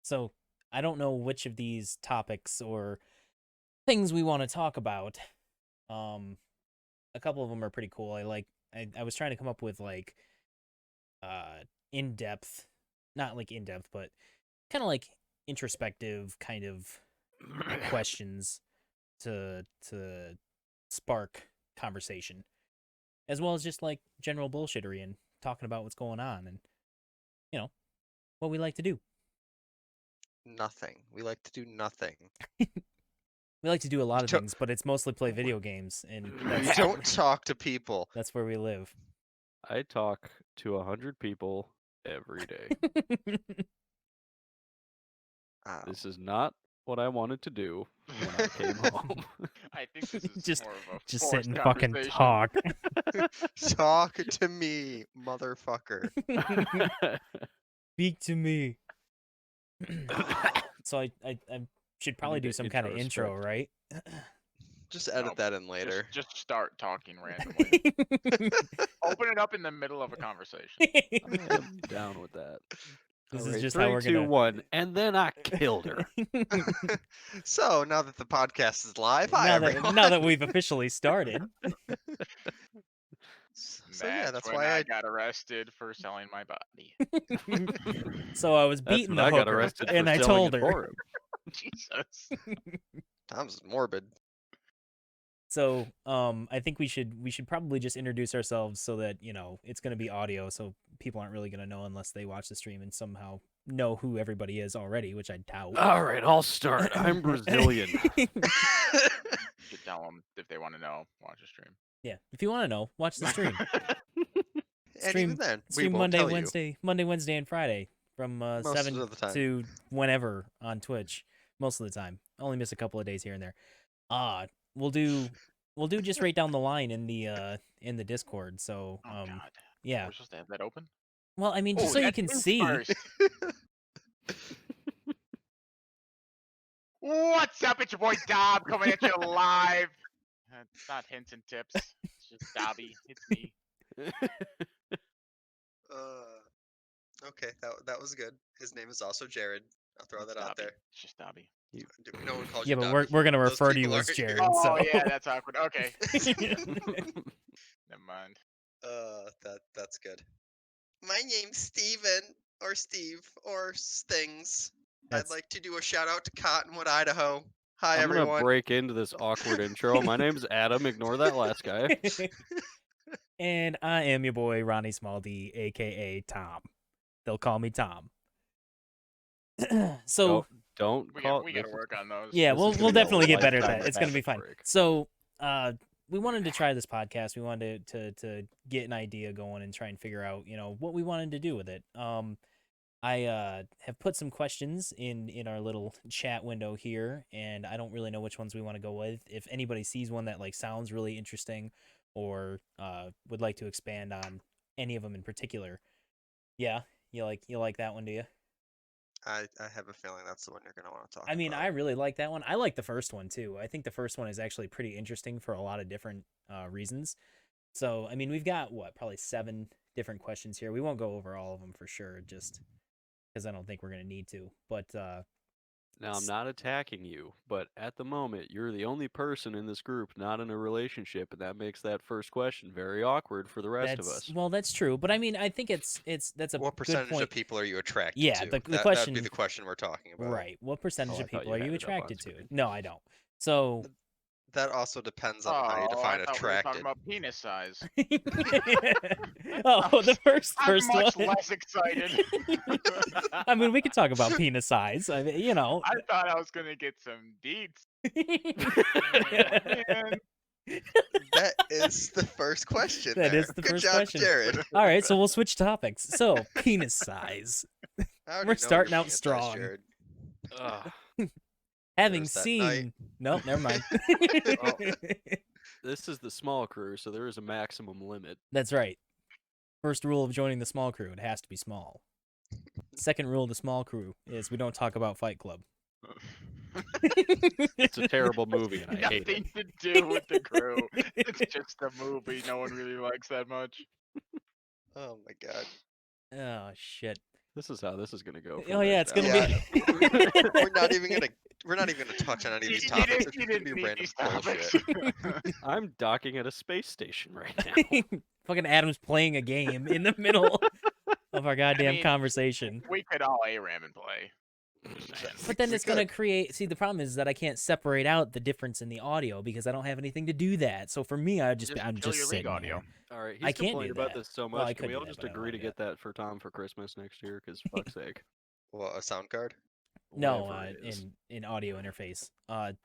So I don't know which of these topics or things we want to talk about. A couple of them are pretty cool. I was trying to come up with like in-depth, not like in-depth, but kind of like introspective kind of questions to spark conversation, as well as just like general bullshittery and talking about what's going on and what we like to do. Nothing. We like to do nothing. We like to do a lot of things, but it's mostly play video games, and We don't talk to people. that's where we live. I talk to 100 people every day. This is not what I wanted to do when I came home. I think this is Just- more of a Just sit forced and fucking conversation. talk. Talk to me, motherfucker. Speak to me. So I should probably do some kind of intro, right? Just edit that in later. Just start talking randomly. Open it up in the middle of a conversation. I'm down with that. This All is right, just 3, how we're 2, gonna. 1, and then I killed her. So now that the podcast is live, hi everyone. now that we've officially started. So yeah, that's when why I got arrested for selling my body. So I was That's beating when the I got hooker, arrested and for I selling told it her. for him. Jesus. Tom's morbid. So I think we should probably just introduce ourselves so that it's gonna be audio, so people aren't really gonna know unless they watch the stream and somehow know who everybody is already, which I doubt. All right, I'll start. I'm Brazilian. You should tell them if they want to know, watch a stream. Yeah, if you want to know, watch the stream. And even then, we Stream won't Monday, tell Monday, Wednesday, and Friday from Most 7 of the time. to whenever on Twitch. Most of the time, only miss a couple of days here and there. We'll do just right down the line in the Discord. So Oh God. yeah. We're supposed to have that open. Well, I mean, just so you can see. First. What's up? It's your boy Dob coming at you live. It's not hints and tips. It's just Dobby. It's me. Okay, that was good. His name is also Jarrid. I'll throw It's that out Dobby. there. It's just Dobby. No one calls Yeah, you but Dobby. we're gonna Those refer to you people as aren't here. Jarrid. Oh So. yeah, that's awkward. Okay. Never mind. That's good. My name's Steven, or Steve, or Stings. I'd like to do a shout out to Cottonwood, Idaho. Hi, I'm everyone. gonna break into this awkward intro. My name's Adam. Ignore that last guy. And I am your boy Ronnie Small-D, aka Tom. They'll call me Tom. So don't call. We gotta work on those. yeah, This we'll is gonna be definitely a get better at lifetime that. It's gonna be fun. break. So we wanted to try this podcast. We wanted to get an idea going and try and figure out what we wanted to do with it. I have put some questions in our little chat window here, and I don't really know which ones we want to go with. If anybody sees one that like sounds really interesting, or would like to expand on any of them in particular, yeah, you like that one, do you? I have a feeling that's the one you're gonna want to talk about. I mean, I really like that one. I like the first one too. I think the first one is actually pretty interesting for a lot of different reasons. So, I mean, we've got probably 7 different questions here. We won't go over all of them for sure, just because I don't think we're gonna need to. But Now, I'm not attacking you, but at the moment, you're the only person in this group not in a relationship, and that makes that first question very awkward for the rest of us. well, that's true. But I mean, I think that's a What good percentage point. of people are you attracted Yeah, to? the That question would be the question we're talking about. Right. What percentage Oh, I of thought people you are you had it up on attracted to? screen. No, I don't. So That also depends on how you Oh, define I thought attracted. we were talking about penis size. oh, the first I'm much one. less excited. I mean, we could talk about penis size. I mean, I thought I was gonna get some deets. Man. That is the first question. That there. is the Good first job, question. Jarrid. All right, so we'll switch topics. So, penis size. I already We're know starting your out penis size, strong. Jarrid. Ugh. Having There's that seen, night. nope, never mind. This is the small crew, so there is a maximum limit. That's right. First rule of joining the small crew: it has to be small. Second rule of the small crew is we don't talk about Fight Club. It's a terrible movie, and I hate it. Nothing to do with the crew. It's just a movie no one really likes that much. Oh my god. Oh shit. This is how this is gonna go. Oh yeah, it's gonna Yeah. be. We're not even gonna touch on any of these topics. It's You just gonna didn't be need random these topics. bullshit. I'm docking at a space station right now. Fucking Adam's playing a game in the middle of our goddamn mean, conversation. We could all ARAM and play. Just saying. But then We it's gonna could. create. See, the problem is that I can't separate out the difference in the audio because I don't have anything to do that. So for me, I'm Just just kill your league sitting audio. here. All right, I he's can't complained do about that. this so Well, I much. Can could we do all that, just but I don't agree to wanna do get that for Tom for Christmas next year? Because fuck's sake. What, a sound card? No, Whatever it is. in audio interface.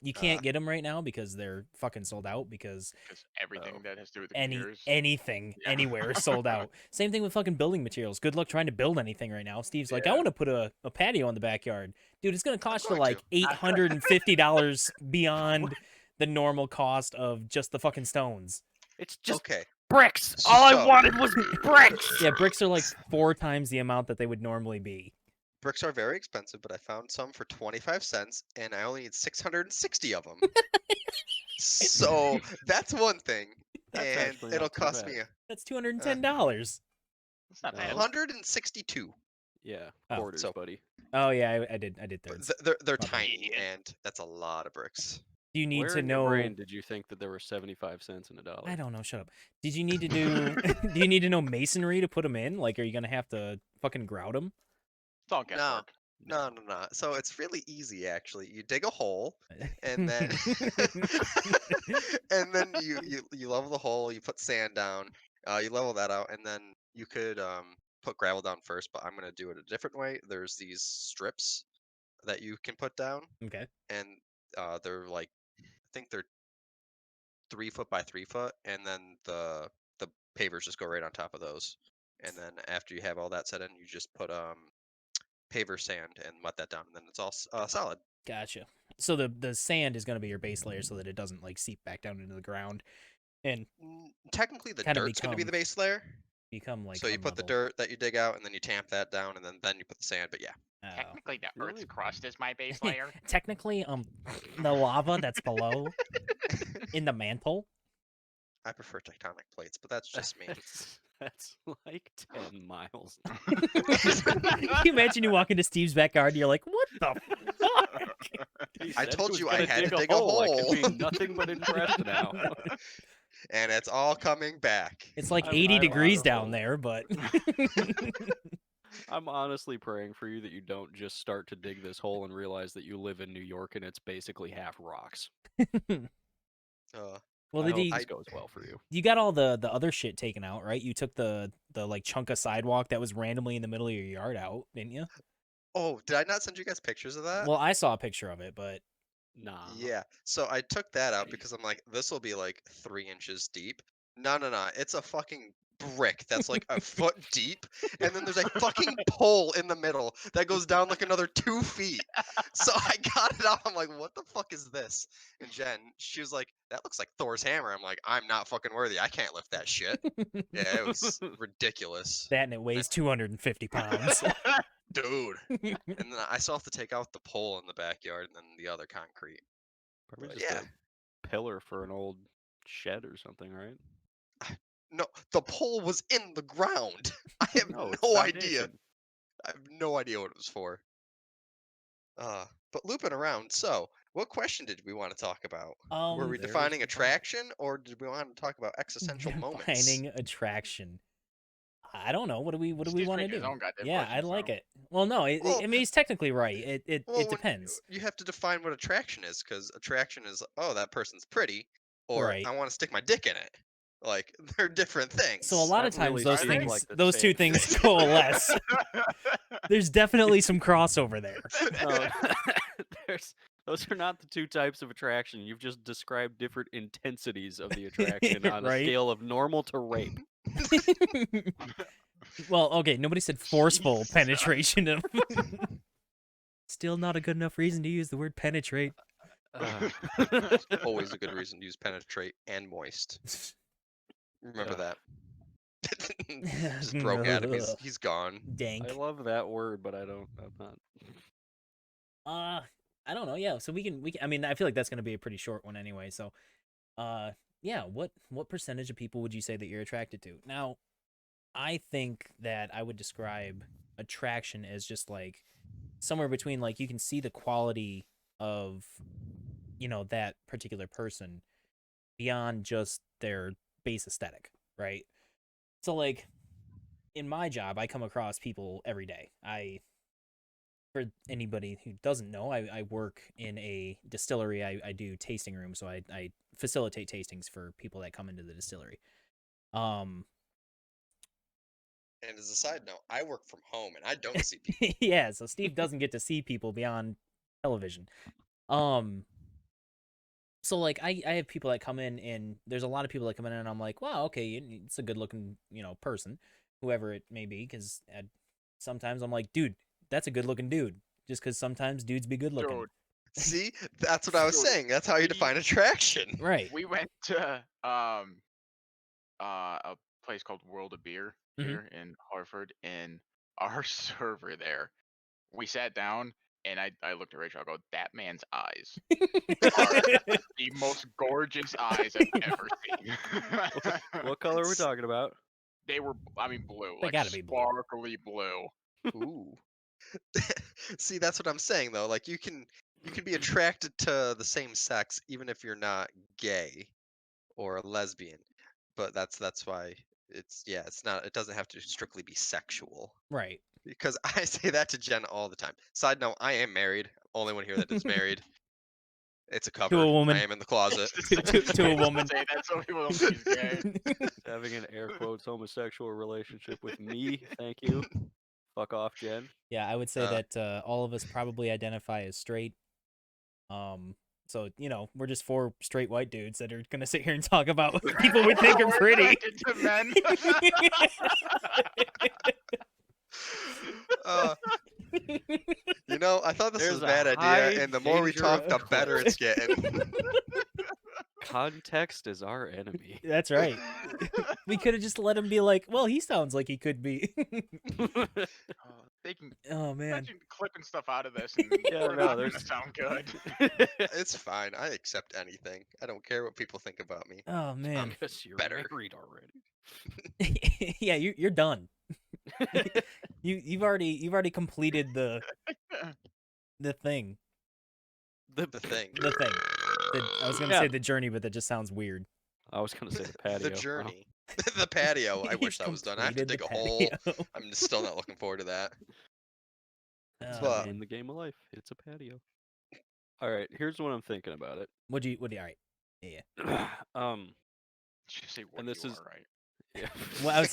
You can't get them right now because they're fucking sold out because Because everything that has to do with the any computers. anything Yeah. anywhere is sold out. Same thing with fucking building materials. Good luck trying to build anything right now. Steve's like, I Yeah. want to put a patio in the backyard. Dude, it's gonna cost you going like to. $850 beyond the normal cost of just the fucking stones. It's just Okay. bricks. All I So- wanted was bricks. Yeah, bricks are like 4 times the amount that they would normally be. Bricks are very expensive, but I found some for 25 cents, and I only need 660 of them. So that's one thing, That's and actually it'll not too cost bad. me That's $210. It's not No. bad. 162. Yeah, Oh, quarters, so- buddy. Oh yeah, I did But thirds. they're My bad. tiny, Yeah. and that's a lot of bricks. Do you need Where to in your know? brain did you think that there were 75 cents in a dollar? I don't know. Shut up. Did you need to do? Do you need to know masonry to put them in? Like, are you gonna have to fucking grout them? It's all guesswork. No. So it's really easy, actually. You dig a hole, and then and then you level the hole. You put sand down. You level that out, and then you could put gravel down first. But I'm gonna do it a different way. There's these strips that you can put down, Okay. and they're like, I think they're 3 foot by 3 foot, and then the pavers just go right on top of those. And then after you have all that set in, you just put paver sand and let that down, and then it's all solid. Gotcha. So the sand is gonna be your base layer so that it doesn't like seep back down into the ground and Technically, the Kinda dirt's going to be the become, base layer. become like So you put the unlevel. dirt that you dig out, and then you tamp that down, and then you put the sand. But yeah, Oh. Technically, the Really? Earth's crust is my base layer. Technically, the lava that's below in the mantle. I prefer tectonic plates, but that's just me. That's like 10 miles. Can you imagine you walk into Steve's backyard and you're like, what the fuck? He I said he told was you I gonna had to dig a hole. I can be nothing but impressed now. And it's all coming back. It's like I'm- 80 I'm degrees down honestly- there, but I'm honestly praying for you that you don't just start to dig this hole and realize that you live in New York and it's basically half rocks. well, I hope did this goes well for you. you got all the other shit taken out, right? You took the like chunk of sidewalk that was randomly in the middle of your yard out, didn't you? Oh, did I not send you guys pictures of that? Well, I saw a picture of it, but Nah. Yeah. So I took that out because I'm like, this will be like 3 inches deep. No. It's a fucking brick that's like a foot deep, and then there's a fucking pole in the middle that goes down like another 2 feet. So I got it out. I'm like, what the fuck is this? And Jen, she was like, that looks like Thor's hammer. I'm like, I'm not fucking worthy. I can't lift that shit. Yeah, it was ridiculous. that and it weighs 250 pounds. Dude. And then I still have to take out the pole in the backyard and then the other concrete. Probably But just yeah. a pillar for an old shed or something, right? No, the pole was in the ground. I have No, it's no idea. foundation. I have no idea what it was for. But looping around, so what question did we want to talk about? Were we There's defining the attraction, or did we want to talk about existential moments? Defining attraction. I don't know. What do we Steve's want to making his do? own goddamn Yeah, I question, like so. it. Well, no, I Well, mean he's technically right. It Well, when depends. You have to define what attraction is, because attraction is, oh, that person's pretty, or Right. I want to stick my dick in it. Like, they're different things. So a lot of That times really those seems things, like the those two same things thing. coalesce. There's definitely some crossover there. No, those are not the two types of attraction. You've just described different intensities of the attraction on Right? a scale of normal to rape. Well, okay, nobody said forceful penetration of. Still not a good enough reason to use the word penetrate. Always a good reason to use penetrate and moist. Remember Ugh. that. Just broke at him. He's gone. Dank. I love that word, but I'm not. I don't know. Yeah, so we can. I mean, I feel like that's gonna be a pretty short one anyway. So, yeah. What percentage of people would you say that you're attracted to? Now, I think that I would describe attraction as just like somewhere between like you can see the quality of that particular person beyond just their base aesthetic, right? So like in my job, I come across people every day. For anybody who doesn't know, I work in a distillery. I do tasting rooms, so I facilitate tastings for people that come into the distillery. And as a side note, I work from home and I don't see people. Yeah, so Steve doesn't get to see people beyond television. So like I have people that come in, and there's a lot of people that come in and I'm like, wow, okay, it's a good looking, person, whoever it may be, because sometimes I'm like, dude, that's a good looking dude, just because sometimes dudes be good looking. Dude, See, that's what I was Dude, saying. That's how you define attraction. Right. we went to a place called World of Beer Mhm. here in Hartford, and our server there, we sat down and I looked at Rachel. I go, that man's eyes are the most gorgeous eyes I've ever seen. What color are we talking about? They were, I mean, blue, They like gotta be blue. sparkly blue. Ooh. See, that's what I'm saying though. Like you can be attracted to the same sex even if you're not gay or a lesbian. But that's why it's not, it doesn't have to strictly be sexual. Right. Because I say that to Jen all the time. Side note, I am married. Only one here that is married. It's a cover. To a woman. I am in the closet. To a woman. Say that so people don't think he's gay. Having an air quotes homosexual relationship with me. Thank you. Fuck off, Jen. Yeah, I would say Uh, that all of us probably identify as straight. So we're just four straight white dudes that are gonna sit here and talk about what people would think are We're pretty. attracted to men. I thought this was There's a a bad high idea, and the more we danger talk, the of better it's getting. Context is our enemy. That's right. We could have just let him be like, well, he sounds like he could be. They can Oh man. imagine clipping stuff out of this, and Yeah, we're no, not gonna there's- sound good. It's fine. I accept anything. I don't care what people think about me. Oh man. Because you're better. married already. Yeah, you're done. You've already completed the thing. The thing. The thing. I was gonna Yeah. say the journey, but that just sounds weird. I was gonna say the patio. The journey. The patio. I wish He's that was done. I have to completed dig the a hole. patio. I'm still not looking forward to that. It's Oh, But- in man. the game of life. It's a patio. All right, here's what I'm thinking about it. What do you? All right. Yeah. Should say what And this you is- are, right? Yeah. Well,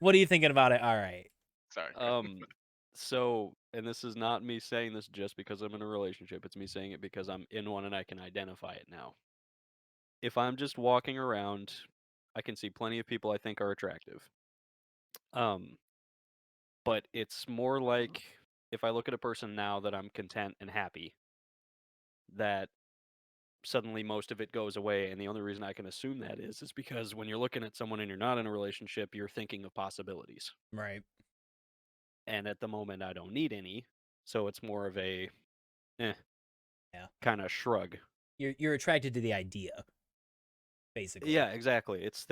what are you thinking about it? All right. Sorry. So, and this is not me saying this just because I'm in a relationship. It's me saying it because I'm in one and I can identify it now. If I'm just walking around, I can see plenty of people I think are attractive. But it's more like if I look at a person now that I'm content and happy, that suddenly most of it goes away. And the only reason I can assume that is because when you're looking at someone and you're not in a relationship, you're thinking of possibilities. Right. And at the moment, I don't need any. So it's more of a Yeah. kind of shrug. You're attracted to the idea, basically. Yeah, exactly. It's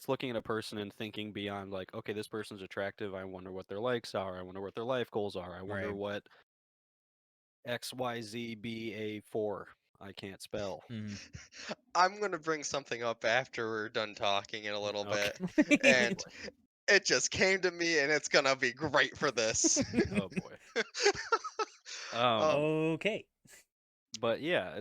looking at a person and thinking beyond like, okay, this person's attractive. I wonder what their likes are. I wonder what their life goals are. I wonder Right. what XYZBA4 I can't spell. Mhm. I'm gonna bring something up after we're done talking in a little Okay. bit, and it just came to me, and it's gonna be great for this. Oh boy. Okay. But yeah,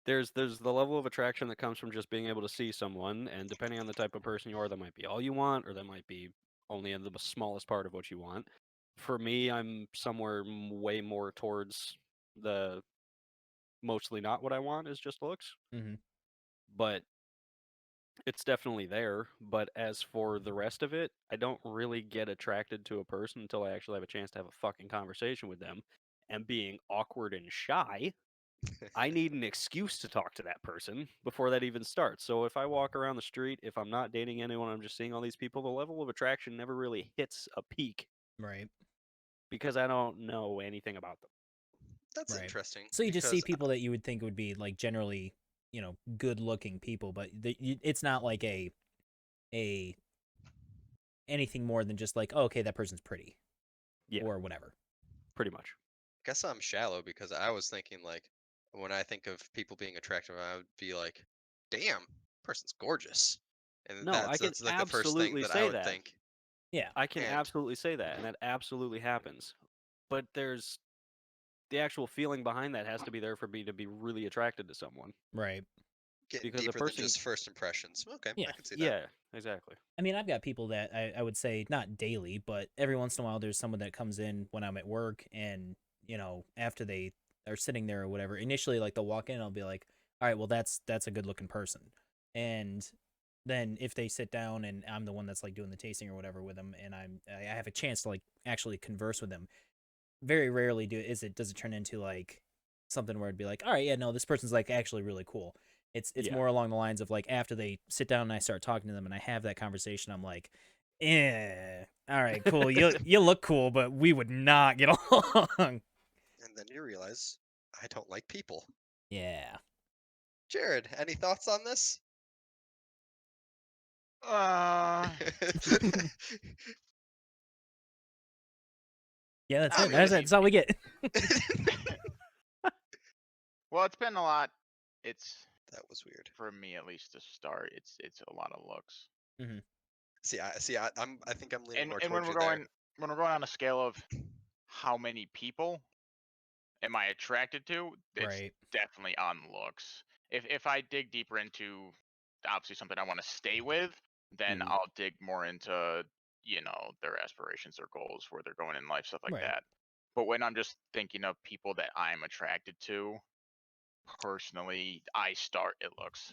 there's the level of attraction that comes from just being able to see someone, and depending on the type of person you are, that might be all you want, or that might be only in the smallest part of what you want. For me, I'm somewhere way more towards the mostly not what I want is just looks. Mhm. But it's definitely there. But as for the rest of it, I don't really get attracted to a person until I actually have a chance to have a fucking conversation with them. And being awkward and shy, I need an excuse to talk to that person before that even starts. So if I walk around the street, if I'm not dating anyone, I'm just seeing all these people, the level of attraction never really hits a peak Right. because I don't know anything about them. That's Right. interesting. So you just see because people that you would think would be like generally, good-looking people, but it's not like a anything more than just like, oh, okay, that person's pretty Yeah, or whatever. pretty much. Guess I'm shallow because I was thinking like when I think of people being attractive, I would be like, damn, person's gorgeous. And No, I can that's like the first thing absolutely that I say would that. think. Yeah. I can And absolutely say that, and that absolutely happens. But there's the actual feeling behind that has to be there for me to be really attracted to someone. Right. getting Because a deeper than person, just first impressions. Okay, Yeah. I can see that. yeah, exactly. I mean, I've got people that I would say not daily, but every once in a while there's someone that comes in when I'm at work and, after they are sitting there or whatever, initially like they'll walk in and I'll be like, all right, well that's a good looking person. And then if they sit down and I'm the one that's like doing the tasting or whatever with them and I have a chance to like actually converse with them, very rarely does it turn into like something where it'd be like, all right, yeah, no, this person's like actually really cool. It's Yeah. more along the lines of like after they sit down and I start talking to them and I have that conversation, I'm like, all right, cool. You look cool, but we would not get along. And then you realize I don't like people. Yeah. Jarrid, any thoughts on this? Yeah, that's I it. mean, That's all we get. Well, it's been a lot. It's that was weird. for me at least to start. It's a lot of looks. I think I'm leaning And more and when towards we're you there. going when we're going on a scale of how many people am I attracted to, it's Right. definitely on looks. If I dig deeper into obviously something I want to stay with, then Mhm. I'll dig more into their aspirations, their goals, where they're going in life, stuff like Right. that. But when I'm just thinking of people that I'm attracted to, personally, I start at looks.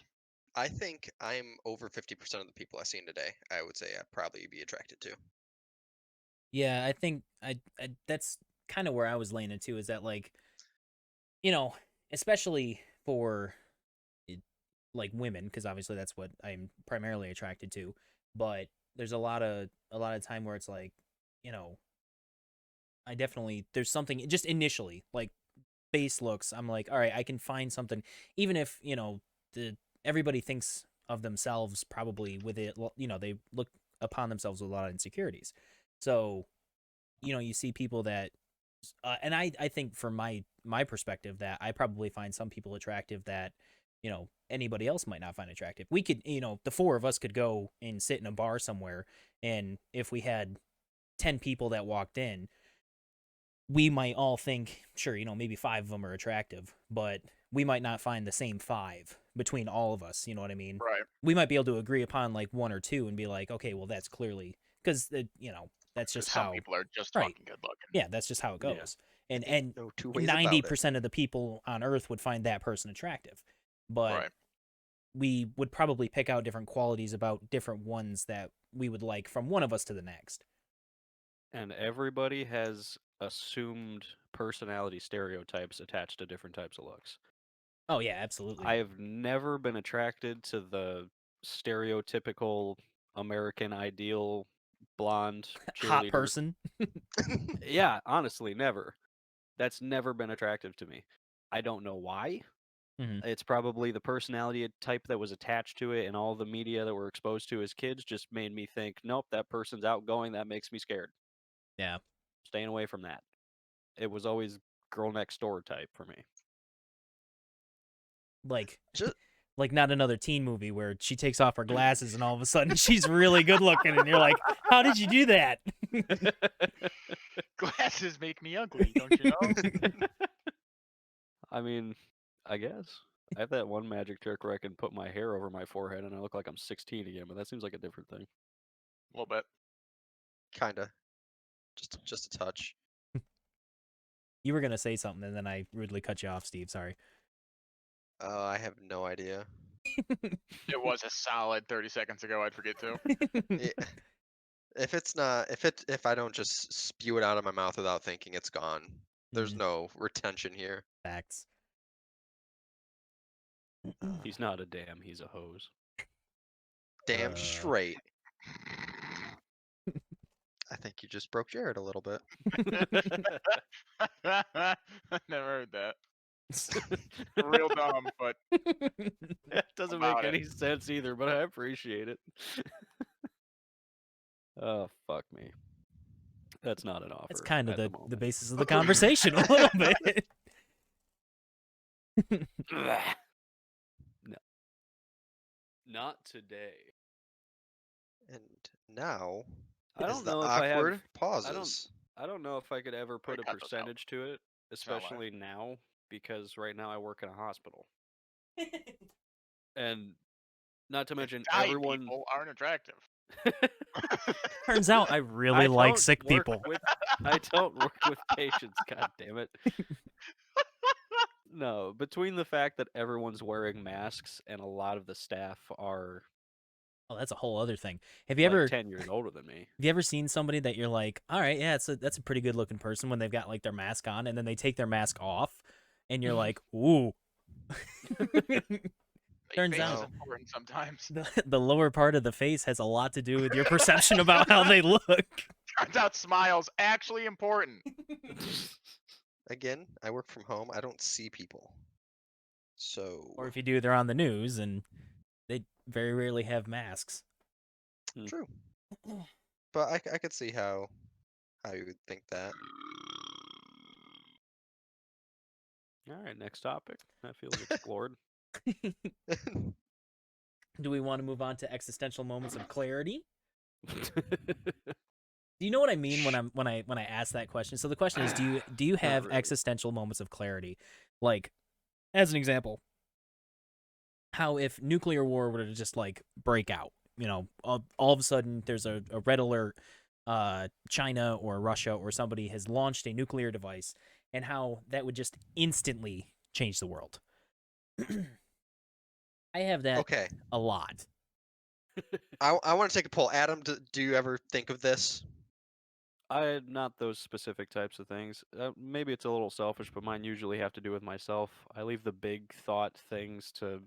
I think I'm over 50% of the people I've seen today. I would say I'd probably be attracted to. Yeah, I think I that's kind of where I was leaning to is that like, especially for like women, because obviously that's what I'm primarily attracted to. But there's a lot of time where it's like, you know, I definitely there's something just initially like base looks. I'm like, all right, I can find something, even if the everybody thinks of themselves probably with it. They look upon themselves with a lot of insecurities. So you see people that and I think from my perspective that I probably find some people attractive that anybody else might not find attractive. We could the four of us could go and sit in a bar somewhere, and if we had 10 people that walked in, we might all think sure maybe 5 of them are attractive, but we might not find the same 5 between all of us, you know what I mean? Right. We might be able to agree upon like 1 or 2 and be like, okay, well that's clearly because that's just Some how. people are just Right. fucking good looking. Yeah, that's just how it Yeah. goes. Ain't And no two ways about it. 90% of the people on Earth would find that person attractive. But Right. we would probably pick out different qualities about different ones that we would like from one of us to the next. And everybody has assumed personality stereotypes attached to different types of looks. Oh yeah, absolutely. I have never been attracted to the stereotypical American ideal blonde Hot cheerleader. person. Yeah, honestly, never. That's never been attractive to me. I don't know why. Mhm. It's probably the personality type that was attached to it, and all the media that we're exposed to as kids just made me think, nope, that person's outgoing. That makes me scared. Yeah. Staying away from that. It was always girl next door type for me. Like Just, like not another teen movie where she takes off her glasses and all of a sudden she's really good looking and you're like, "How did you do that?" Glasses make me ugly, don't you know? I mean, I guess. I have that one magic trick where I can put my hair over my forehead and I look like I'm 16 again, but that seems like a different thing. A little bit. kinda. Just a touch. You were going to say something and then I rudely cut you off, Steve. Sorry. I have no idea. It was a solid 30 seconds ago. I'd forget to. Yeah. If I don't just spew it out of my mouth without thinking, it's gone. There's Mhm. no retention here. Facts. He's not a dam, he's a hose. Damn straight. I think you just broke Jarrid a little bit. I never heard that. Real dumb, but It doesn't About make it. any sense either, but I appreciate it. Oh, fuck me. That's not an offer. That's kind of at the moment. basis of the conversation a little bit. No. Not today. And now I is don't the know if I have. awkward pauses. I don't know if I could ever put a cut those out. percentage to it, not live. especially now, because right now I work in a hospital, and not to mention Dying everyone. people aren't attractive. Turns out I really like sick people. I don't work with patients. God damn it. No, between the fact that everyone's wearing masks and a lot of the staff are Oh, that's a whole other thing. Have you like ever 10 years older than me. Have you ever seen somebody that you're like, all right, yeah, that's a pretty good looking person when they've got like their mask on, and then they take their mask off, and you're like, ooh. Turns Face out is important sometimes. the lower part of the face has a lot to do with your perception about how they look. Turns out smiles actually important. Again, I work from home. I don't see people. So Or if you do, they're on the news, and they very rarely have masks. true. But I could see how you would think that. All right, next topic. That feels explored. Do we want to move on to existential moments of clarity? Do you know what I mean when I ask that question? So the question is, do you have really. existential moments of clarity? Like, as an example, how if nuclear war were to just like break out, you know, all of a sudden there's a red alert, China or Russia or somebody has launched a nuclear device, and how that would just instantly change the world. I have that Okay. a lot. I want to take a poll. Adam, do you ever think of this? Not those specific types of things. Maybe it's a little selfish, but mine usually have to do with myself. I leave the big thought things to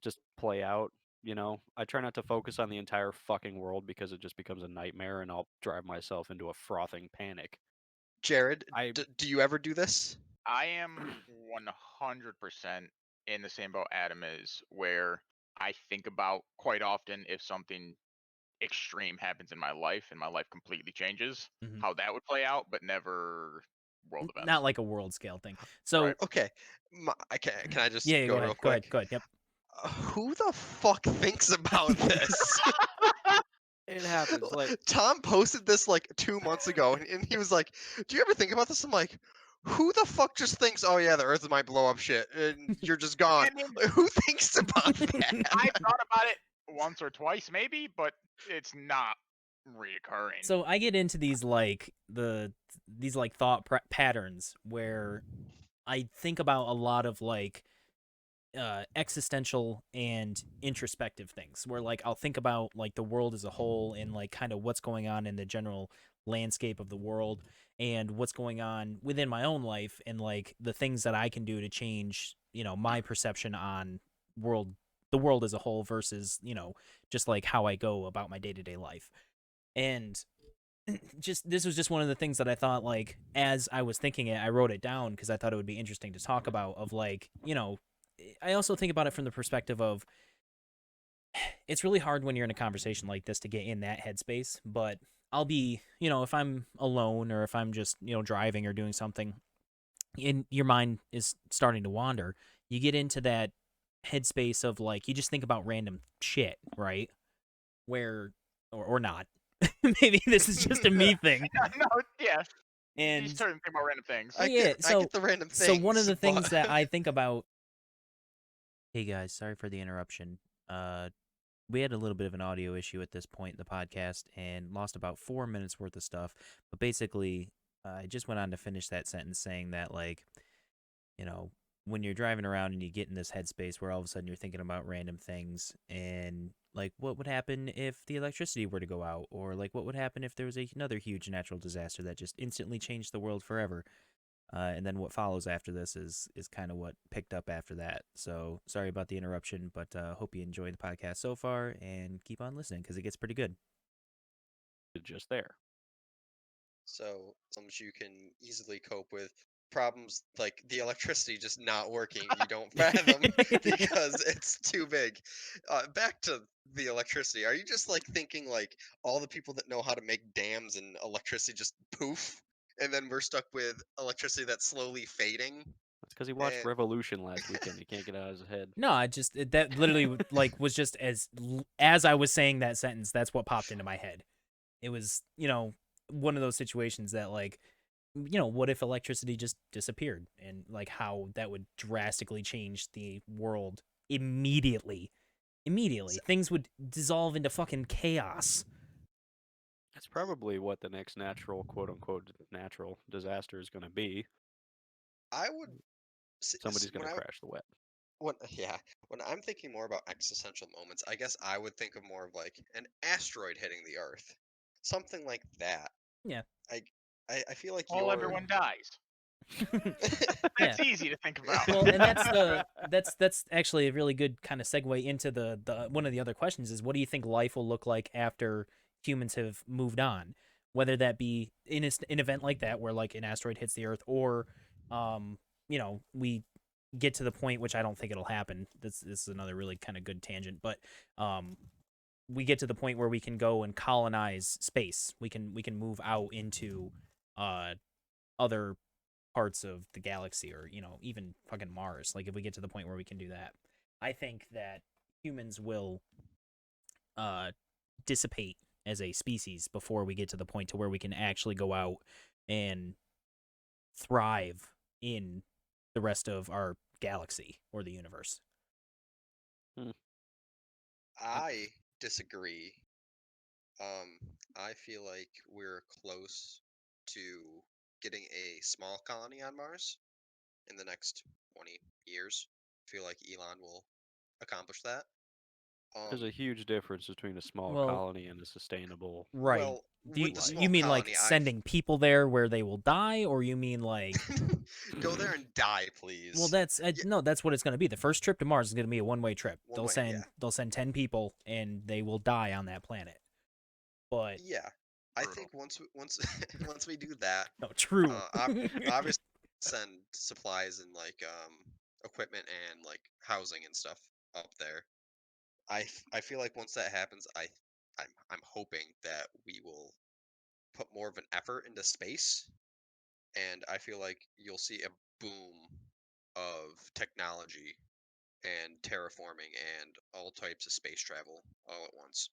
just play out. You know, I try not to focus on the entire fucking world because it just becomes a nightmare, and I'll drive myself into a frothing panic. Jarrid, do you ever do this? I am 100% in the same boat Adam is, where I think about quite often if something extreme happens in my life and my life completely changes, how that would play out, but never world events. Not like a world scale thing. So Right. Okay, can I just yeah, go go real quick? ahead. Yep. Who the fuck thinks about this? It happens. Like Tom posted this like 2 months ago, and he was like, "Do you ever think about this?" I'm like, "Who the fuck just thinks, oh yeah, the Earth might blow up shit, and you're just gone?" I mean, Like, who thinks about that? I've thought about it once or twice, maybe, but it's not reoccurring. So I get into these like thought patterns where I think about a lot of like existential and introspective things, where like I'll think about like the world as a whole and like kind of what's going on in the general landscape of the world and what's going on within my own life and like the things that I can do to change, you know, my perception on the world as a whole versus, you know, just like how I go about my day-to-day life. And this was just one of the things that I thought, like, as I was thinking it, I wrote it down because I thought it would be interesting to talk about, of like, you know, I also think about it from the perspective of it's really hard when you're in a conversation like this to get in that headspace, but I'll be, you know, if I'm alone or if I'm just, you know, driving or doing something and your mind is starting to wander, you get into that headspace of like, you just think about random shit, right? Where, or not. Maybe this is just a me thing. No, yeah. And you start to think about random things. I get the random things. So one of the things but... that I think about. Hey guys, sorry for the interruption. We had a little bit of an audio issue at this point in the podcast and lost about 4 minutes worth of stuff. But basically, I just went on to finish that sentence saying that, like, you know, when you're driving around and you get in this headspace where all of a sudden you're thinking about random things and like what would happen if the electricity were to go out, or like what would happen if there was another huge natural disaster that just instantly changed the world forever. And then what follows after this is kind of what picked up after that. So sorry about the interruption, but hope you enjoyed the podcast so far and keep on listening because it gets pretty good. just there. So, as long as you can easily cope with problems like the electricity just not working you don't fathom because it's too big. Back to the electricity. Are you just like thinking like all the people that know how to make dams and electricity just poof, and then we're stuck with electricity that's slowly fading? That's because he watched And Revolution last weekend. He can't get it out of his head. No, that literally like was just as I was saying that sentence, that's what popped into my head. It was, one of those situations that like, what if electricity just disappeared, and like how that would drastically change the world immediately. Immediately, things would dissolve into fucking chaos. That's probably what the next natural, quote unquote, natural disaster is going to be. I would Somebody's going when to I crash the wet. when I'm thinking more about existential moments, I guess I would think of more of like an asteroid hitting the Earth, something like that. Yeah. I feel like All everyone dies. Yeah. That's easy to think about. Well, and that's actually a really good kind of segue into the one of the other questions is, what do you think life will look like after humans have moved on? Whether that be in an event like that where like an asteroid hits the Earth, or we get to the point, which I don't think it'll happen. This is another really kind of good tangent, but we get to the point where we can go and colonize space. We can move out into other parts of the galaxy, or even fucking Mars. Like if we get to the point where we can do that, I think that humans will dissipate as a species before we get to the point to where we can actually go out and thrive in the rest of our galaxy or the universe. I disagree. I feel like we're close to getting a small colony on Mars in the next 20 years. I feel like Elon will accomplish that. There's a huge difference between a small Well, colony and a sustainable. Right. Well, Do with the small you mean like colony, sending people there where they will die, or you mean like go there and die, please. well, no, that's what it's going to be. The first trip to Mars is going to be a one-way trip. One They'll way, send yeah. they'll send 10 people and they will die on that planet. But Yeah, I think once once we do that, no, true. obviously send supplies and like equipment and like housing and stuff up there. I feel like once that happens, I'm hoping that we will put more of an effort into space, and I feel like you'll see a boom of technology and terraforming and all types of space travel all at once.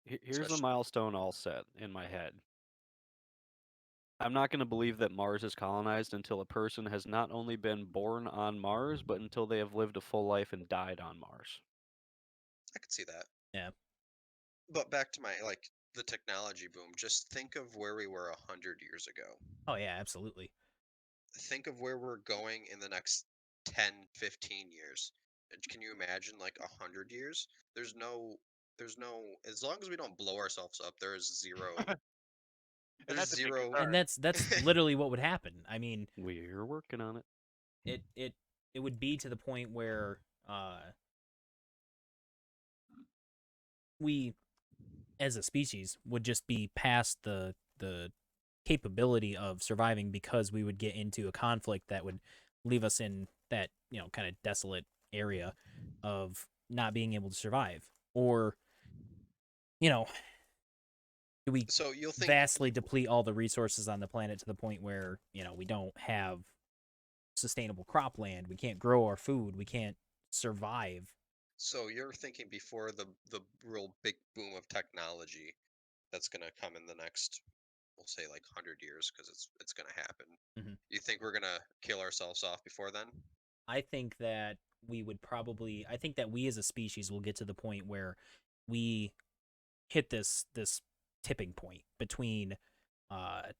Here's a Especially, milestone all set in my head. I'm not going to believe that Mars is colonized until a person has not only been born on Mars, but until they have lived a full life and died on Mars. I could see that. Yeah. But back to my like the technology boom. Just think of where we were 100 years ago. Oh yeah, absolutely. Think of where we're going in the next 10, 15 years. Can you imagine like 100 years? There's no, as long as we don't blow ourselves up, there is zero. And There's that's a big zero. concern. And that's literally what would happen. I mean, We're working on it. it would be to the point where we as a species would just be past the capability of surviving, because we would get into a conflict that would leave us in that kind of desolate area of not being able to survive, or do we So you'll think. vastly deplete all the resources on the planet to the point where we don't have sustainable cropland, we can't grow our food, we can't survive. So you're thinking before the real big boom of technology that's gonna come in the next, we'll say like 100 years, because it's gonna happen. Mhm. You think we're gonna kill ourselves off before then? I think that I think that we as a species will get to the point where we hit this tipping point between uh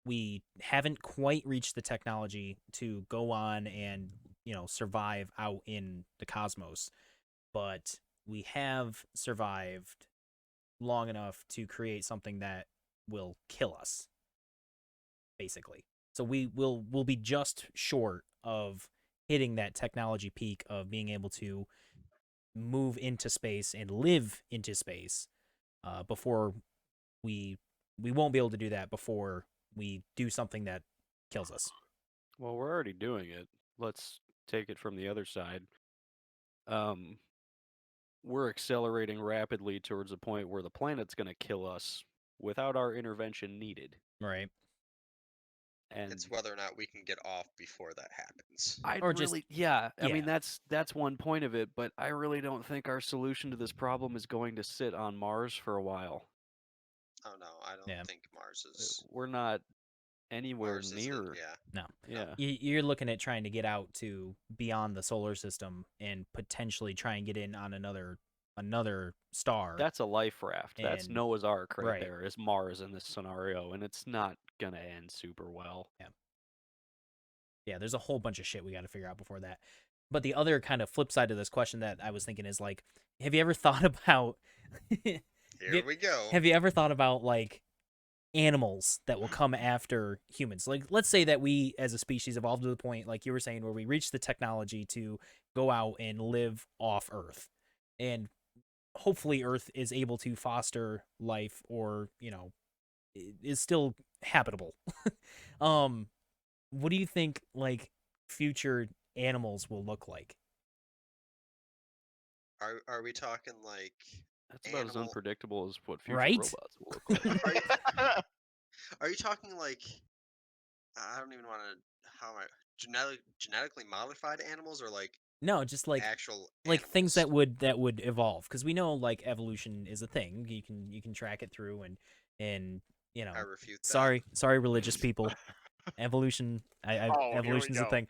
we haven't quite reached the technology to go on and survive out in the cosmos, but we have survived long enough to create something that will kill us, basically. So we'll be just short of hitting that technology peak of being able to move into space and live into space before we won't be able to do that before we do something that kills us. Well, we're already doing it. Let's take it from the other side. We're accelerating rapidly towards a point where the planet's going to kill us without our intervention needed. Right. And It's whether or not we can get off before that happens. I'd Or just- really, yeah. I mean, yeah. that's one point of it, but I really don't think our solution to this problem is going to sit on Mars for a while. Oh no, I don't Yeah. think Mars is. We're not anywhere Mars isn't. near. Yeah. No. Yeah. You're looking at trying to get out to beyond the solar system and potentially try and get in on another star. That's a life raft. That's And- Noah's Ark right, right. there. Is Mars in this scenario, and it's not gonna end super well. Yeah, there's a whole bunch of shit we got to figure out before that. But the other kind of flip side of this question that I was thinking is like, have you ever thought about Here we go. have you ever thought about like animals that will come after humans? Like, let's say that we as a species evolved to the point, like you were saying, where we reach the technology to go out and live off Earth. And hopefully Earth is able to foster life, or, is still habitable. What do you think like future animals will look like? Are we talking like? That's about as Animal- unpredictable as what future Right? robots will look like. Are you talking like? I don't even want to. How am I genetically modified animals, or like No, just like actual things animals? that would evolve, because we know like evolution is a thing. You can track it through and I refute that. sorry religious people. Evolution Oh, here we evolution's a go. thing.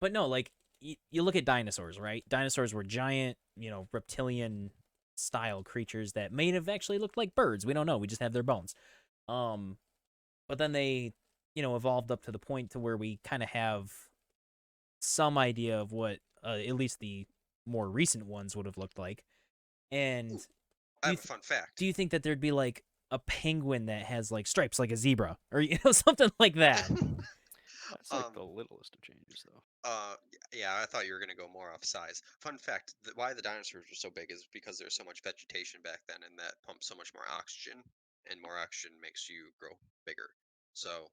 But no, like you look at dinosaurs, right? Dinosaurs were giant, reptilian style creatures that may have actually looked like birds. We don't know. We just have their bones. But then they, evolved up to the point to where we kind of have some idea of what at least the more recent ones would have looked like. And I have a fun fact. do you think that there'd be like a penguin that has like stripes like a zebra, or something like that? That's like the littlest of changes, though. Yeah, I thought you were gonna go more off size. Fun fact: why the dinosaurs were so big is because there's so much vegetation back then, and that pumps so much more oxygen, and more oxygen makes you grow bigger. So,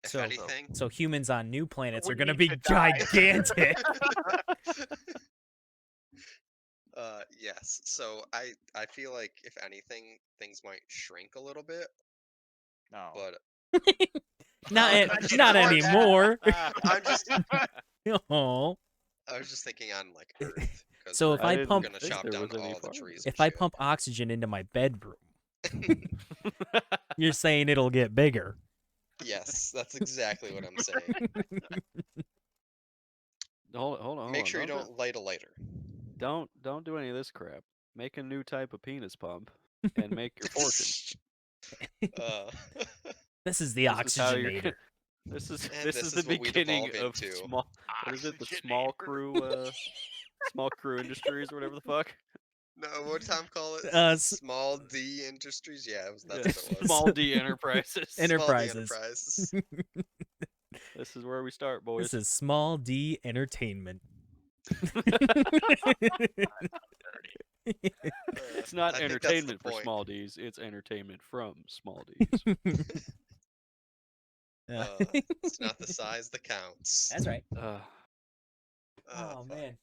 if So- anything, So humans on new planets We are going to need be to die. gigantic. yes. So I feel like if anything, things might shrink a little bit, No. but not Uh, an- not anymore. I'm just Oh. I was just thinking on like Earth. 'Cause So we're if I didn't pump- gonna think chop there down was any all the farther. trees. If and I shit. pump oxygen into my bedroom, you're saying it'll get bigger. Yes, that's exactly what I'm saying. Hold on. Make sure you don't light a lighter. Don't do any of this crap. Make a new type of penis pump and make your fortune. uh, This is the This is how you're oxygenator. This is And this this is is the what we'd beginning evolve of into. small. What is it? The small crew. Small crew industries or whatever the fuck. no, what did Tom call it? S- Small D Industries. Yeah, that's Yeah, what it was. Small D Enterprises. Small D Enterprises. Enterprises. This is where we start, boys. This is small D entertainment. It's not I think that's the entertainment for point. small D's. It's entertainment from small D's. Yeah. It's not the size that counts. That's right. Fuck. Man.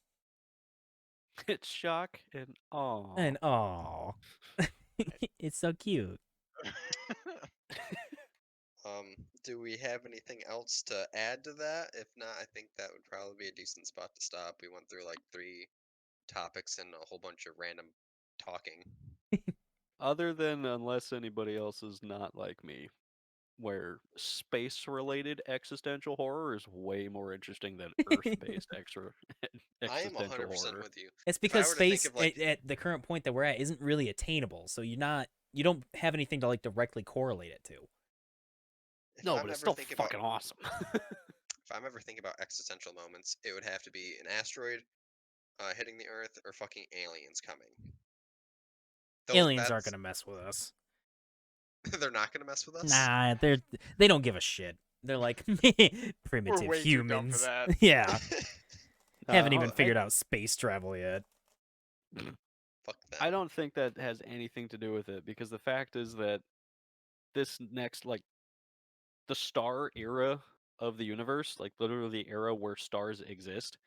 It's shock and awe. And oh, it's so cute. Do we have anything else to add to that? If not, I think that would probably be a decent spot to stop. We went through like 3 topics and a whole bunch of random talking. Other than unless anybody else is not like me, where space-related existential horror is way more interesting than Earth-based I am 100% existential horror. with you. It's If I because were to think space of, like- at the current point that we're at isn't really attainable. So you don't have anything to like directly correlate it to. If No, I'm but it's ever still thinking fucking about, awesome. If I'm ever thinking about existential moments, it would have to be an asteroid hitting the Earth or fucking aliens coming. Aliens aren't gonna mess with us. They're not gonna mess with us. Nah, they don't give a shit. They're like primitive way too dumb for humans. that. Yeah, haven't Uh, even I- figured out space travel yet. Fuck them. I don't think that has anything to do with it because the fact is that this next, like, the star era of the universe, like literally the era where stars exist,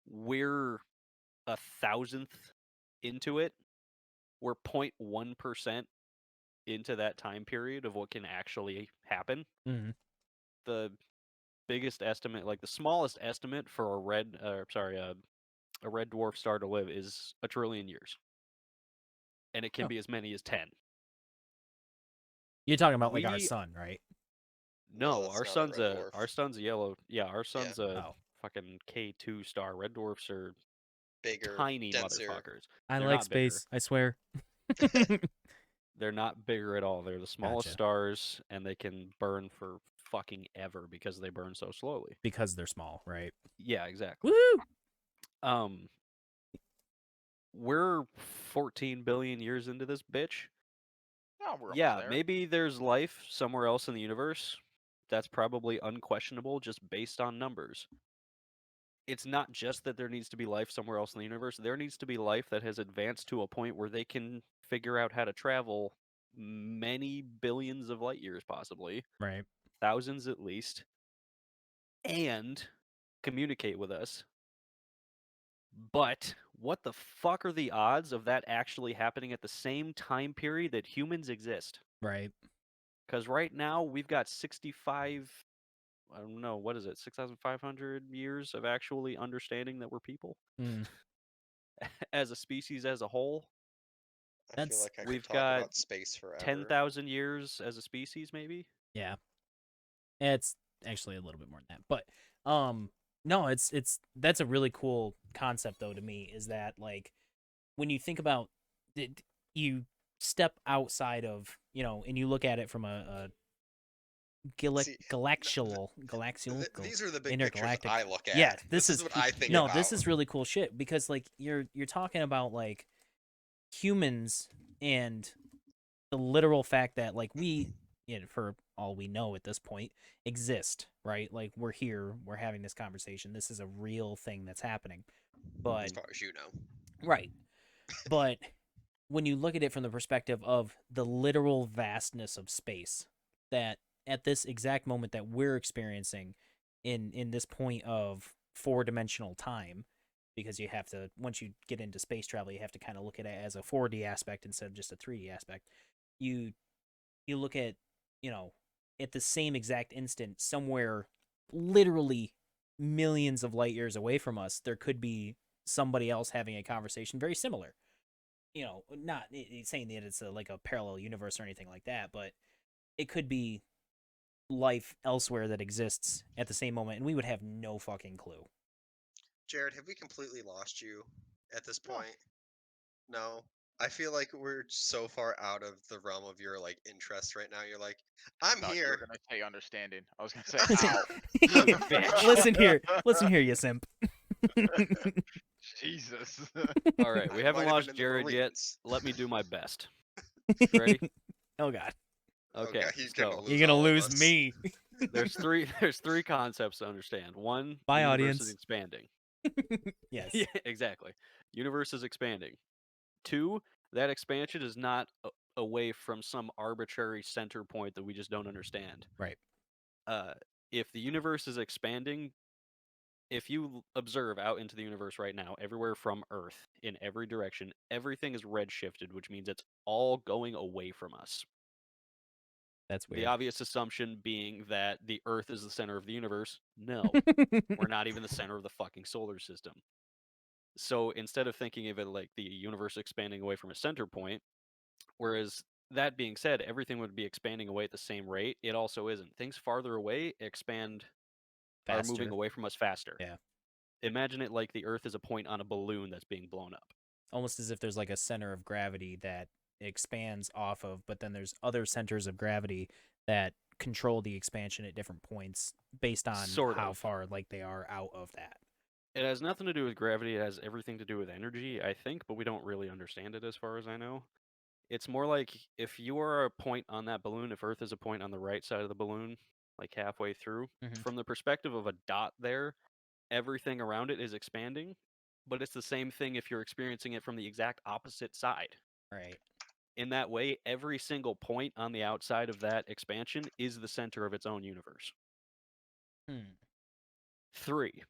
we're 1,000th into it. We're 0.1% into that time period of what can actually happen. Mhm. The biggest estimate, like the smallest estimate for a red dwarf star to live is 1 trillion years, and it can Oh. be as many as 10. You're talking about like our We sun, right? No, No, that's not a red dwarf. our sun's a yellow. Yeah, our sun's a Oh. fucking K2 star. Red dwarfs are Bigger, tiny denser. motherfuckers. I They're like not bigger. space. I swear. They're not bigger at all. They're the smallest Gotcha. stars, and they can burn for fucking ever because they burn so slowly. Because they're small, right? Yeah, exactly. Woo! We're 14 billion years into this bitch. No, we're almost Yeah, there. maybe there's life somewhere else in the universe. That's probably unquestionable just based on numbers. It's not just that there needs to be life somewhere else in the universe. There needs to be life that has advanced to a point where they can figure out how to travel many billions of light years, possibly, Right. thousands at least, and communicate with us. But what the fuck are the odds of that actually happening at the same time period that humans exist? Right. Because right now we've got 65, I don't know, what is it, 6,500 years of actually understanding that we're people Mm. as a species as a whole. I feel That's- like I could We've talk got about space forever. 10,000 years as a species, maybe? Yeah. It's actually a little bit more than that. But no, it's that's a really cool concept though to me, is that like when you think about it, you step outside of, you know, and you look at it from a See, galactual These are the big pictures intergalactic. I look at. Yeah, this is what I think no, about. this is really cool shit, because like you're talking about like humans and the literal fact that like we, you know, for all we know at this point, exist, right? Like we're here, we're having this conversation. This is a real thing that's happening. But as far as you know. right. But when you look at it from the perspective of the literal vastness of space, that at this exact moment that we're experiencing in this point of four-dimensional time, because you have to, once you get into space travel, you have to kind of look at it as a 4D aspect instead of just a 3D aspect. You look at, you know, at the same exact instant, somewhere literally millions of light years away from us, there could be somebody else having a conversation very similar. You know, not saying that it's like a parallel universe or anything like that, but it could be life elsewhere that exists at the same moment, and we would have no fucking clue. Jarrid, have we completely lost you at this No. point? No. I feel like we're so far out of the realm of your like interest right now. You're like, I'm Thought you were here. gonna say understanding. I was gonna say ow. Bitch. Listen here, you simp. Jesus. All right, we I haven't might have lost been in the Jarrid yet. Marines. Let me do my best. Ready? Oh god, Okay, God, he's gonna so lose you're gonna all of lose us. me. there's three concepts to understand. One, Bye, the universe audience. is expanding. Yes. Yeah, exactly. Universe is expanding. Two, that expansion is not away from some arbitrary center point that we just don't understand. Right. If the universe is expanding, if you observe out into the universe right now, everywhere from Earth, in every direction, everything is redshifted, which means it's all going away from us. That's weird. The obvious assumption being that the Earth is the center of the universe. No, we're not even the center of the fucking solar system. So instead of thinking of it like the universe expanding away from a center point, whereas that being said, everything would be expanding away at the same rate, it also isn't. Things farther away are moving Faster. away from us faster. Yeah. Imagine it like the Earth is a point on a balloon that's being blown up. Almost as if there's like a center of gravity that expands off of, but then there's other centers of gravity that control the expansion at different points based on Sort how of. far like they are out of that. It has nothing to do with gravity. It has everything to do with energy, I think, but we don't really understand it as far as I know. It's more like if you are a point on that balloon, if Earth is a point on the right side of the balloon, like halfway through, Mhm. from the perspective of a dot there, everything around it is expanding, but it's the same thing if you're experiencing it from the exact opposite side. Right. In that way, every single point on the outside of that expansion is the center of its own universe. Hmm. 3,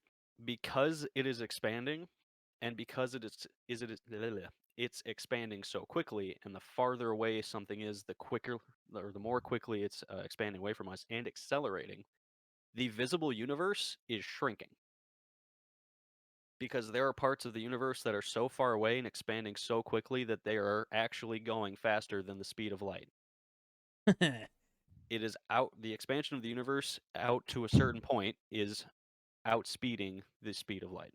because it is expanding, and because it's expanding so quickly, and the farther away something is, the quicker or the more quickly it's expanding away from us and accelerating. The visible universe is shrinking because there are parts of the universe that are so far away and expanding so quickly that they are actually going faster than the speed of light. It is the expansion of the universe out to a certain point is outspeeding the speed of light.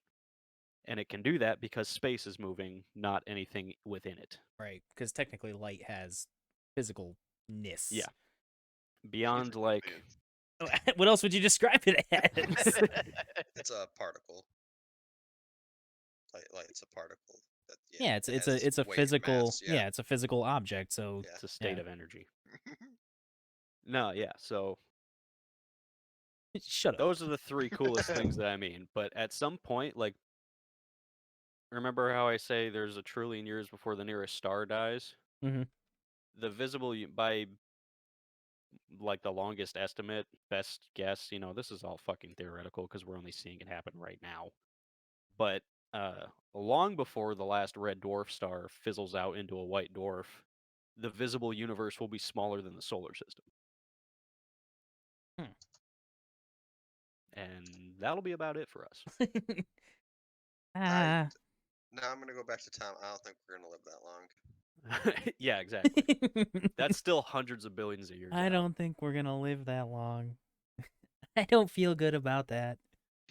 And it can do that because space is moving, not anything within it. Right, because technically light has physicalness. Yeah. Beyond, like... What else would you describe it as? It's a particle. Light's a particle. That, Yeah, it it's has a weight and physical mass, yeah, it's a physical object. So Yeah. It's a state Yeah. of energy. No, yeah, so shut up. those are the 3 coolest things that I mean. But at some point, like, remember how I say there's a trillion years before the nearest star dies? Mhm. The visible, by, like, the longest estimate, best guess, this is all fucking theoretical because we're only seeing it happen right now. But long before the last red dwarf star fizzles out into a white dwarf, the visible universe will be smaller than the solar system. Hmm. And that'll be about it for us. Now I'm gonna go back to Tom. I don't think we're gonna live that long. Yeah, exactly. That's still hundreds of billions of years I out. don't think we're gonna live that long. I don't feel good about that.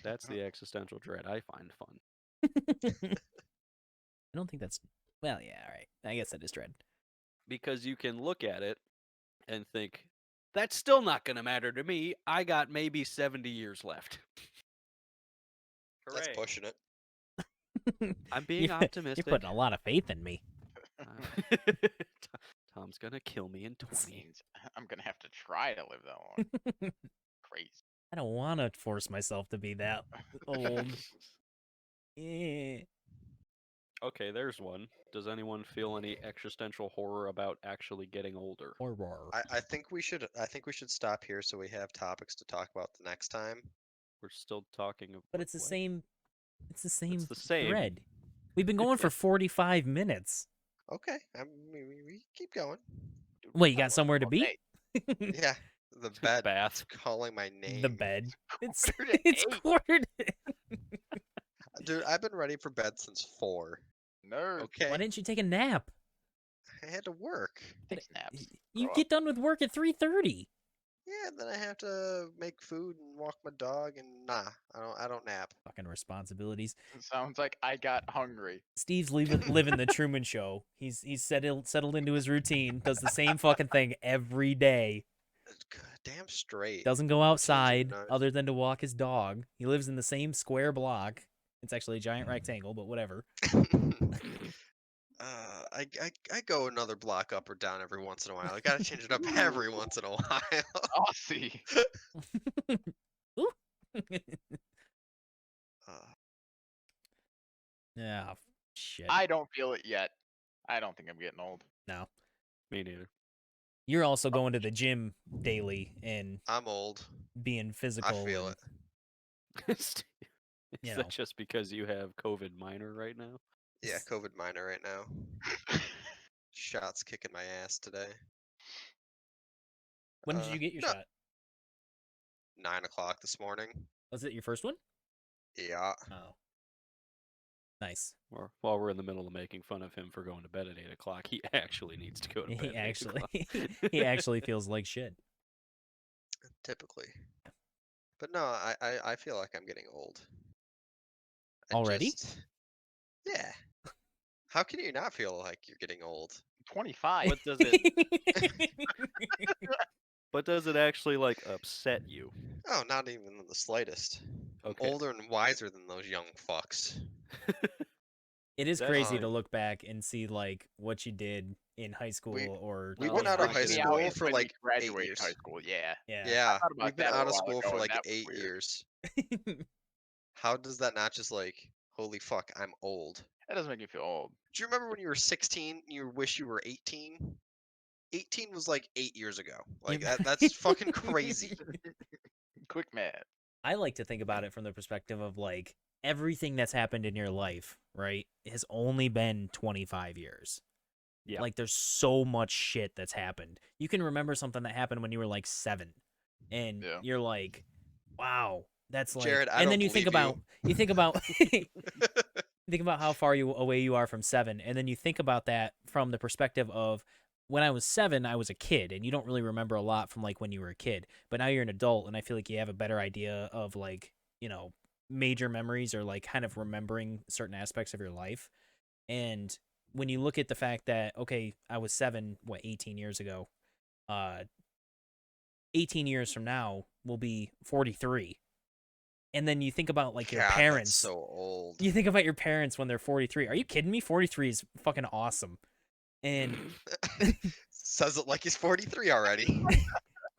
That's the existential dread I find fun. I don't think that's well, yeah, all right. I guess that is dread. Because you can look at it and think, that's still not going to matter to me. I got maybe 70 years left. That's Hooray. pushing it. I'm being You're optimistic. putting a lot of faith in me. Tom's going to kill me in 20. Means I'm gonna have to try to live that long. Crazy. I don't want to force myself to be that old. Yeah. Okay, there's one. Does anyone feel any existential horror about actually getting older? Horror. I think we should stop here so we have topics to talk about the next time. We're still talking of But it's the what? same. It's the same the same. thread. We've been going for 45 minutes. Okay, we keep going. Dude, Wait, you I got work somewhere to all be? day. Yeah, the bed Bath. calling my name. The bed. It's Quarter to it's 8. quarter. Dude, I've been ready for bed since 4. Nerd. Okay, Why didn't you take a nap? I had to work. Take snaps. You Grow get up. done with work at 3:30. Yeah, then I have to make food and walk my dog, and nah, I don't nap. Fucking responsibilities. Sounds like I got hungry. Steve's living the Truman Show. He's settled into his routine. Does the same fucking thing every day. God, damn straight. Doesn't go Changing outside the noise. other than to walk his dog. He lives in the same square block. It's actually a giant rectangle, but whatever. I go another block up or down every once in a while. I gotta change it up every once in a while. Aussie. Ooh. Uh, Yeah, shit. I don't feel it yet. I don't think I'm getting old. No. Me neither. You're also going to the gym daily and I'm old. being physical. I feel and, it. Is You that know. just because you have COVID minor right now? Yeah, COVID minor right now. Shots kicking my ass today. When did you get your no, shot? 9 o'clock this morning. Was it your first one? Yeah. Oh. Nice. Or while we're in the middle of making fun of him for going to bed at 8 o'clock, he actually needs to go to bed. He at 8 actually o'clock. he actually feels like shit. Typically. But no, I feel like I'm getting old. Already? Yeah. How can you not feel like you're getting old? 25. What does it? But does it actually like upset you? Oh, not even in the slightest. Okay. I'm older and wiser than those young fucks. It is That's crazy fine. to look back and see like what you did in high school or We've Oh, been out of fuck high it. Yeah, school it's for when we like 8 graduated years. high school. Yeah. yeah. Yeah, thought about we've been that a out of while school ago, for and like that was 8 weird. years. How does that not just like, holy fuck, I'm old? That doesn't make you feel old. Do you remember when you were 16 and you wish you were 18? 18 was like 8 years ago. Like that's fucking crazy. Quick math. I like to think about it from the perspective of like everything that's happened in your life, right, has only been 25 years. Yeah. Like there's so much shit that's happened. You can remember something that happened when you were like 7, and Yeah. you're like, wow, that's like. Jarrid, I And don't then you think believe about you think about think about how far away you are from 7, and then you think about that from the perspective of when I was 7, I was a kid, and you don't really remember a lot from like when you were a kid. But now you're an adult, and I feel like you have a better idea of like, major memories or like kind of remembering certain aspects of your life. And when you look at the fact that, okay, I was 7, 18 years ago, 18 years from now will be 43. And then you think about like your God, parents. that's so old. You think about your parents when they're 43. Are you kidding me? 43 is fucking awesome. And Says it like he's 43 already.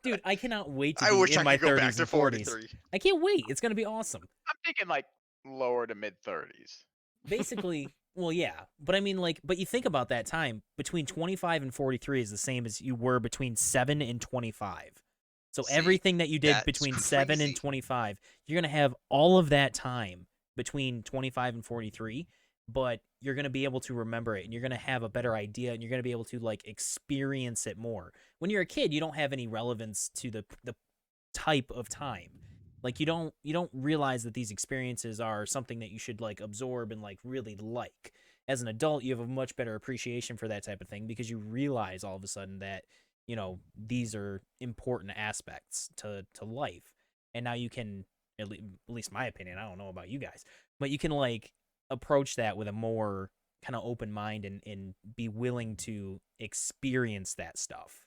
dude, I cannot wait to I be wish in I my could go 30s back to and 40s. 43. I can't wait. It's going to be awesome. I'm thinking like lower to mid 30s. Basically, well, yeah. But I mean, like, but you think about that time between 25 and 43 is the same as you were between 7 and 25. So See, everything that you did that's between 7 crazy. and 25, you're going to have all of that time between 25 and 43, but you're going to be able to remember it, and you're going to have a better idea, and you're going to be able to like experience it more. When you're a kid, you don't have any relevance to the type of time. Like you don't realize that these experiences are something that you should like absorb and like really like. As an adult, you have a much better appreciation for that type of thing because you realize all of a sudden that, these are important aspects to life. And now you can, at least my opinion, I don't know about you guys, but you can like approach that with a more kind of open mind and be willing to experience that stuff.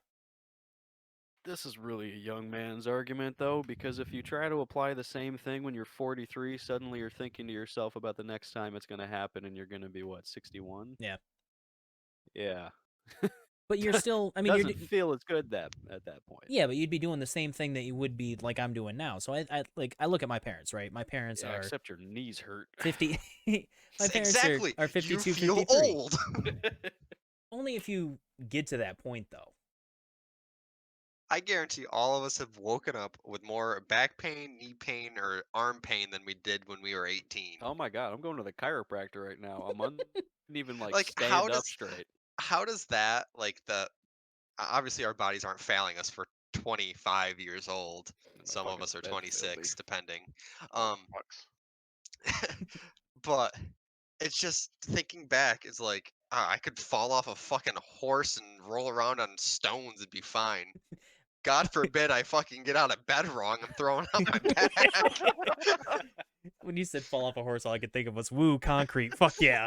This is really a young man's argument, though, because if you try to apply the same thing when you're 43, suddenly you're thinking to yourself about the next time it's going to happen, and you're going to be, what, 61? Yeah. Yeah. But you're still, I mean, Doesn't feel as good at that point. yeah, but you'd be doing the same thing that you would be like I'm doing now. So I look at my parents, right? My parents Yeah, are except your knees hurt. 50. My parents Exactly. are 52, You feel 53. old. Only if you get to that point, though. I guarantee all of us have woken up with more back pain, knee pain, or arm pain than we did when we were 18. Oh my god, I'm going to the chiropractor right now. I'm couldn't even Like, stand up straight. How does that, like, obviously our bodies aren't failing us for 25 years old. Some of us are 26, depending. But it's just thinking back is like, I could fall off a fucking horse and roll around on stones and be fine. God forbid I fucking get out of bed wrong and throwing out my back. When you said fall off a horse, all I could think of was woo, concrete. Fuck yeah.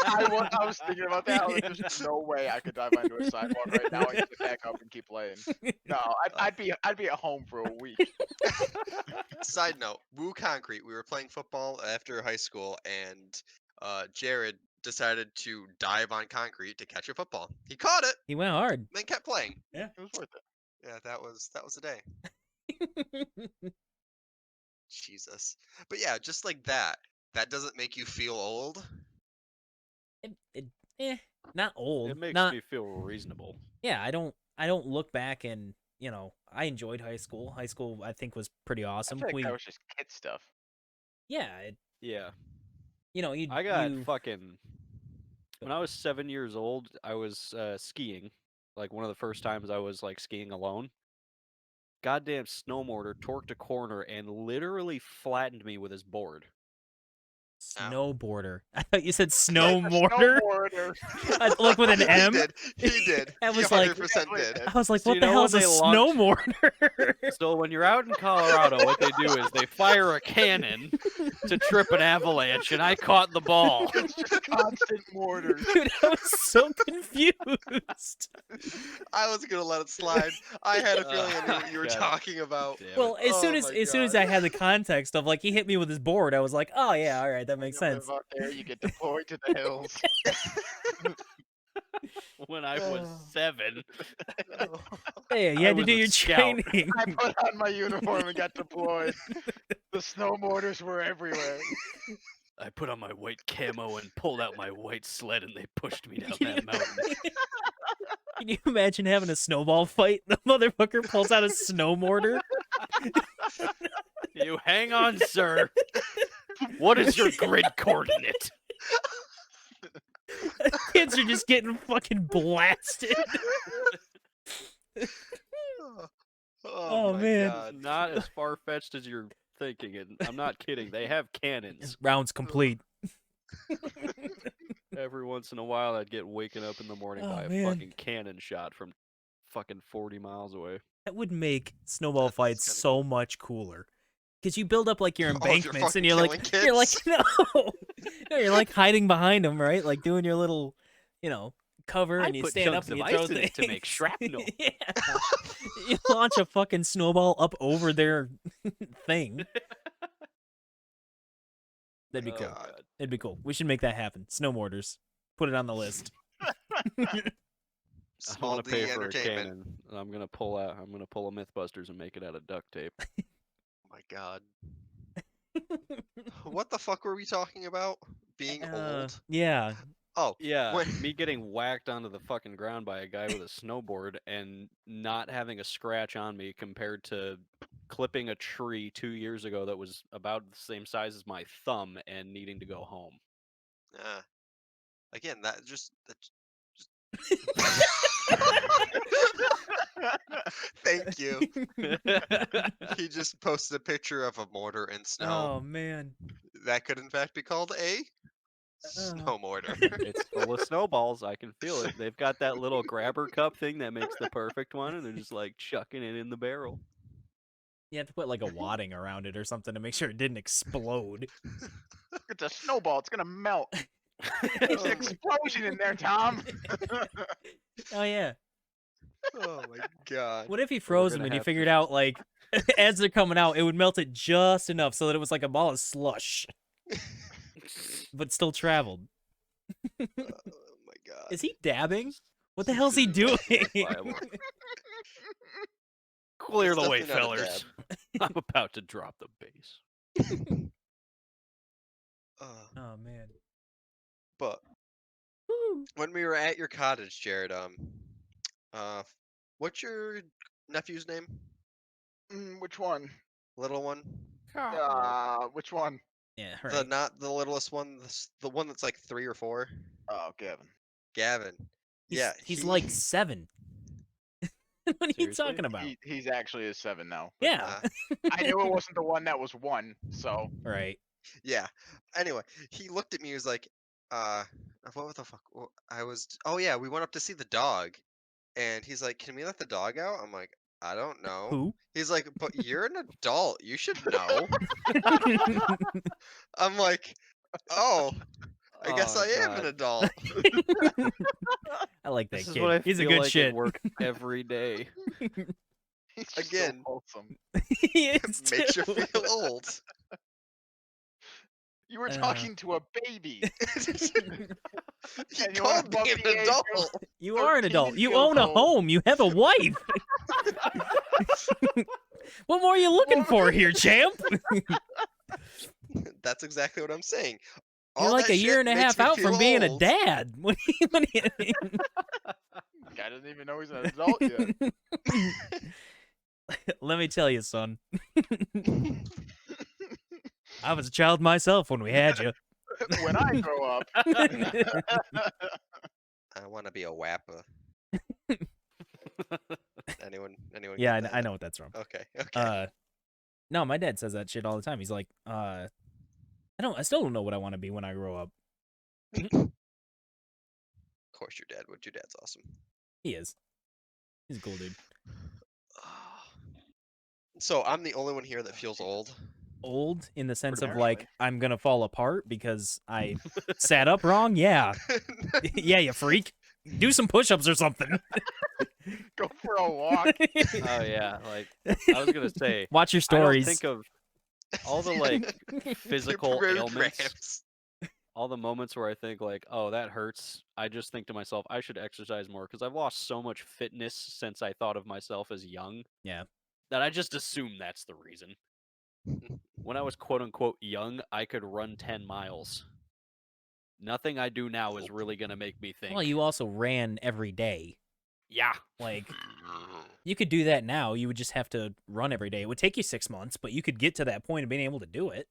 I was thinking about that. I was like, there's no way I could dive onto a sidewalk right now and get back up and keep playing. No, I'd be at home for a week. Side note, woo concrete. We were playing football after high school, and Jarrid decided to dive on concrete to catch a football. He caught it, He went hard. then kept playing. Yeah. It was worth it. Yeah, that was the day. Jesus. But yeah, just like that. That doesn't make you feel old. Not old. It makes not, me feel reasonable. Yeah, I don't look back and, I enjoyed high school. High school, I think, was pretty awesome. I feel like that was just kid stuff. Yeah. Yeah. I got fucking... When I was 7 years old, I was skiing. Like, one of the first times I was, like, skiing alone. Goddamn snowboarder torqued a corner and literally flattened me with his board. Snowboarder. I thought you said snowboarder. Like with an M. He did. I was he 100% did. I was like, So what the hell is a snowboarder? So when you're out in Colorado, what they do is they fire a cannon to trip an avalanche, and I caught the ball. It's just constant mortars. Dude, I was so confused. I was gonna let it slide. I had a feeling I knew what you were talking about. Well, as soon as I had the context of like he hit me with his board, I was like, oh yeah, all right, that makes sense. Out there, you get deployed to the hills. When I was 7. Hey, you had to do your training. I put on my uniform and got deployed. The snowboarders were everywhere. I put on my white camo and pulled out my white sled, and they pushed me down that mountain. Can you imagine having a snowball fight? The motherfucker pulls out a snow mortar. You hang on, sir. What is your grid coordinate? Kids are just getting fucking blasted. Oh, my man. God. Not as far fetched as you're thinking, and I'm not kidding. They have cannons. Rounds complete. Every once in a while, I'd get waken up in the morning by a man. fucking cannon shot from fucking 40 miles away. That would make snowball That's fights kinda so much cooler. Because you build up like your Oh, you're embankments, fucking and you're killing like kids? no, you're like hiding behind them, right? Like doing your little, cover, I and you put stand up chunks and you of throw ice in it to make things. shrapnel. Yeah. You launch a fucking snowball up over their thing. That'd be Oh, cool. God. It'd be cool. We should make that happen. Snow mortars. Put it on the list. I Small want to D pay for a entertainment. cannon. And I'm gonna pull a MythBusters and make it out of duct tape. Oh my God. What the fuck were we talking about? Being old? Yeah. Oh, Yeah, when- me getting whacked onto the fucking ground by a guy with a snowboard and not having a scratch on me compared to clipping a tree 2 years ago that was about the same size as my thumb and needing to go home. Again, that just thank you. He just posted a picture of a mortar in snow. Oh man. That could in fact be called a snow mortar. It's full of snowballs. I can feel it. They've got that little grabber cup thing that makes the perfect one, and they're just like chucking it in the barrel. You have to put like a wadding around it or something to make sure it didn't explode. It's a snowball. It's gonna melt. There's an explosion in there, Tom. Oh yeah. Oh my God. What if he froze them gonna and he have figured to- out like as they're coming out, it would melt it just enough so that it was like a ball of slush, but still traveled. Oh my God. Is he dabbing? What the hell's he doing? Viable. Clear It's the way, definitely not a fellers. I'm about to drop the bass. Oh man. But when we were at your cottage, Jared, what's your nephew's name? Which one? Little one? Which one? Yeah, The right. not the littlest one, the one that's like 3 or 4. Oh, Gavin. Gavin. Yeah, He's he- like 7. What are you Seriously? talking about? He's actually a 7 now. Yeah. I knew it wasn't the one that was 1, so Right. Yeah. Anyway, he looked at me. He was like, what the fuck? Oh yeah, we went up to see the dog, and he's like, "Can we let the dog out?" I'm like, "I don't know." Who? He's like, "But you're an adult. You should know." I'm like, "Oh, I guess Oh, I am an God. adult." I like that This is kid. what I He's a feel good like shit. at work every day. he's just Again. so wholesome. He is Makes you too. feel old. You were Uh. talking to a baby. He And you wanna called bump me an the age adult. You are an 13 adult. You years own a old. home. You have a wife. What more are you looking for here, champ? That's exactly what I'm saying. You're All like that a year shit and a makes half me out from feel being a old. dad. What do you Guy doesn't even know he's an adult yet. Let me tell you, son. I was a child myself when we had you. When I grow up. I want to be a wappa. Anyone? Yeah, get I that? know what that's from. Okay. Okay. No, my dad says that shit all the time. He's like, I still don't know what I want to be when I grow up. Of course, your dad would. Your dad's awesome. He is. He's a cool dude. So I'm the only one here that feels old. Old in the sense of Pretty like I'm gonna fall apart because I sat up wrong. Yeah, yeah, you freak. Do some push-ups or something. Go for a walk. Oh yeah, like I was gonna say. Watch your I don't stories. think of all the like Your physical ailments, programs. all the moments where I think like, oh, that hurts. I just think to myself, I should exercise more because I've lost so much fitness since I thought of myself as young. Yeah. That I just assume that's the reason. When I was quote unquote young, I could run 10 miles. Nothing I do now is really gonna make me think. Well, you also ran every day. Yeah. Like You could do that now. You would just have to run every day. It would take you 6 months, but you could get to that point of being able to do it.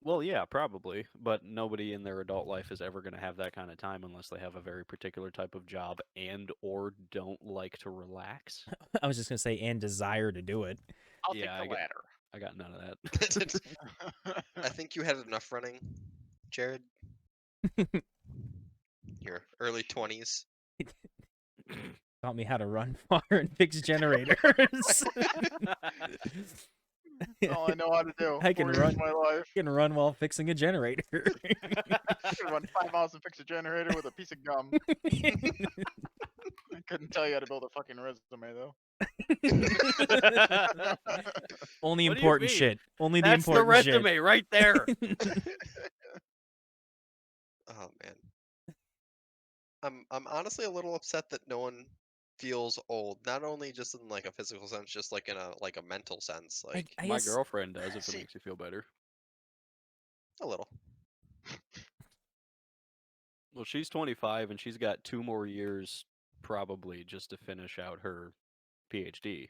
Well, yeah, probably, but nobody in their adult life is ever going to have that kind of time unless they have a very particular type of job and or don't like to relax. I was just gonna say, and desire to do it. I'll Yeah, take the latter. I got none of that. I think you had enough running, Jarrid. Your early 20s. Taught me how to run far and fix generators. All I know how to do. I can 4 years run. of my life. You can run while fixing a generator. I could run 5 miles and fix a generator with a piece of gum. I couldn't tell you how to build a fucking resume though. Only What do you important mean? shit. Only the That's the important shit. resume right there. Oh man. I'm honestly a little upset that no one feels old. Not only just in like a physical sense, just like in a mental sense. Like I My guess girlfriend does, if See- it makes you feel better. a little. Well, she's 25 and she's got 2 more years probably just to finish out her PhD.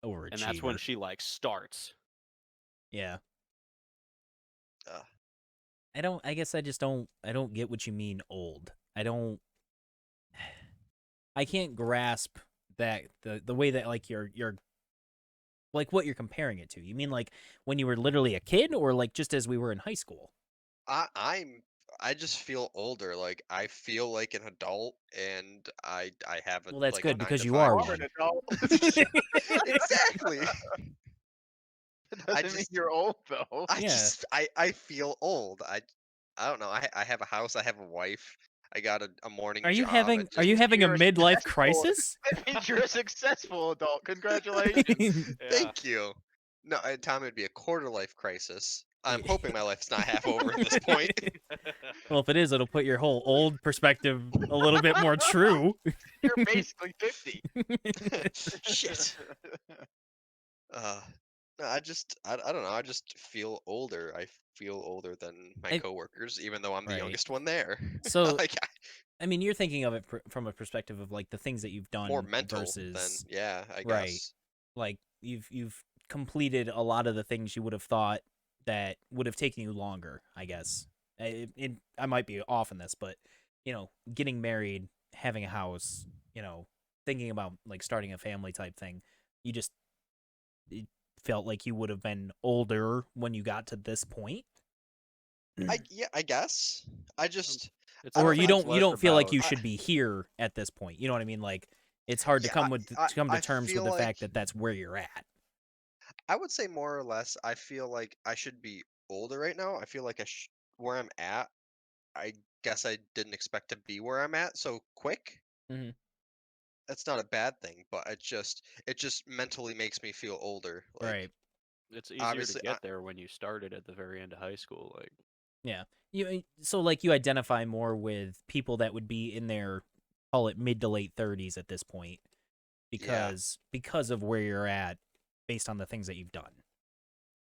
overachiever. And that's when she like starts. Yeah. Uh, I guess I just don't. I don't get what you mean old. I can't grasp that the way that like you're like what you're comparing it to. You mean like when you were literally a kid, or like just as we were in high school? I just feel older. Like I feel like an adult, and I have a Well, that's like good a 9 because to you 5 are You are one. an adult. Exactly. That doesn't mean just- you're old though. Yeah. I feel old. I don't know. I have a house. I have a wife. I got a morning Are you job. having it Are you just- having a You're midlife successful. crisis? That means you're a successful adult. Congratulations. Thank you. No, Tom, it'd be a quarter life crisis. I'm hoping my life's not half over at this point. Well, if it is, it'll put your whole old perspective a little bit more true. You're basically 50. Shit. No, I don't know. I just feel older. I feel older than my I- coworkers, even though I'm the Right. youngest one there. So, like I mean, you're thinking of it from a perspective of like the things that you've done more mental versus than yeah, I Right. guess. like you've completed a lot of the things you would have thought that would have taken you longer, I guess. I might be off in this, but getting married, having a house, thinking about like starting a family type thing, it felt like you would have been older when you got to this point. I guess. I just It's I Or don't you know, it's don't less feel like about- you should be here at this point. You know what I mean? Like it's hard to Yeah, come to I terms with feel the fact like- that that's where you're at. I would say more or less I feel like I should be older right now. I feel like where I'm at, I guess I didn't expect to be where I'm at so quick. Mhm. That's not a bad thing, but it just mentally makes me feel older. Like Right. It's easier to obviously, get there when you started at the very end of high school. Like, So like you identify more with people that would be in their, call it, mid to late 30s at this point because of where you're at based on the things that you've done.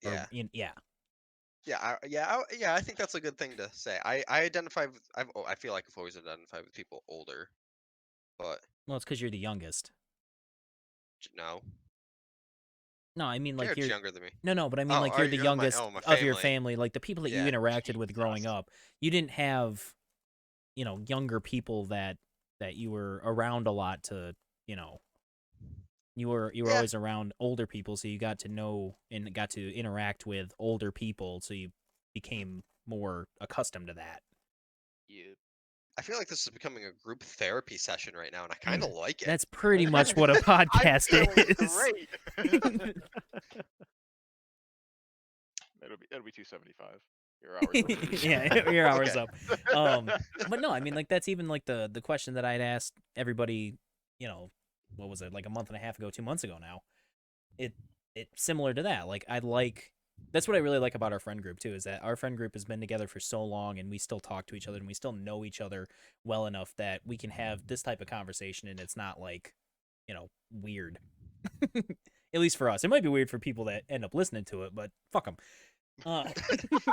Or yeah. yeah. I think that's a good thing to say. I identify with, I feel like I've always identified with people older, but Well, it's because you're the youngest. no, No, I mean like Jared's you're younger than me. no, but I mean Oh, like are you're the you- oh, my- youngest oh, my of your family. family, like the people that you Yeah. interacted with growing Jesus. up. You didn't have, younger people that you were around a lot to, you were Yeah. always around older people, so you got to know and got to interact with older people, so you became more accustomed to that. Yeah. I feel like this is becoming a group therapy session right now, and I kind of like it. That's pretty much what a podcast I feel is. great. It'll be 275. Your hours. Yeah, your hours Okay. up. But no, I mean like that's even like the question that I'd asked everybody, what was it, like a month and a half ago, 2 months ago now. It's similar to that. Like that's what I really like about our friend group too, is that our friend group has been together for so long and we still talk to each other and we still know each other well enough that we can have this type of conversation and it's not like, weird. At least for us. It might be weird for people that end up listening to it, but fuck them.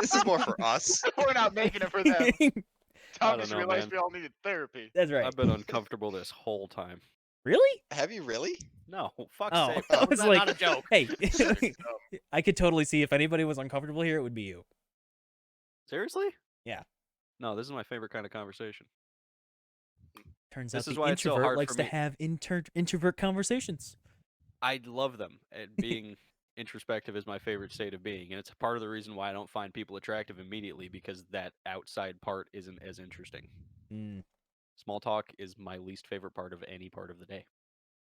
This is more for us. We're not making it for them. I Tom don't just know, realized man. we all needed therapy. That's right. I've been uncomfortable this whole time. Really? Have you really? No, fuck's Oh, sake. I How is was that like, not a joke? hey, Sick I could totally see if anybody was uncomfortable here, it would be you. Seriously? Yeah. No, this is my favorite kind of conversation. Turns This out is the why it's so introvert hard likes for to me. have introvert conversations. I love them. And being introspective is my favorite state of being, and it's part of the reason why I don't find people attractive immediately, because that outside part isn't as interesting. Mm. Small talk is my least favorite part of any part of the day.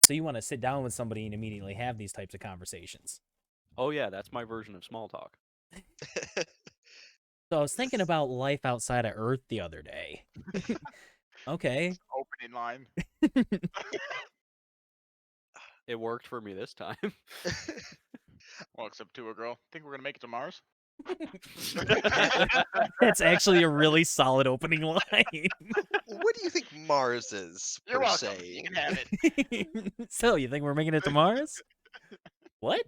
So you want to sit down with somebody and immediately have these types of conversations. Oh yeah, that's my version of small talk. So I was thinking about life outside of Earth the other day. Okay. Opening line. It worked for me this time. Walks up to a girl. Think we're gonna make it to Mars? That's actually a really solid opening line. What do you think Mars is, You're per welcome. se? You can have it. So you think we're making it to Mars? What?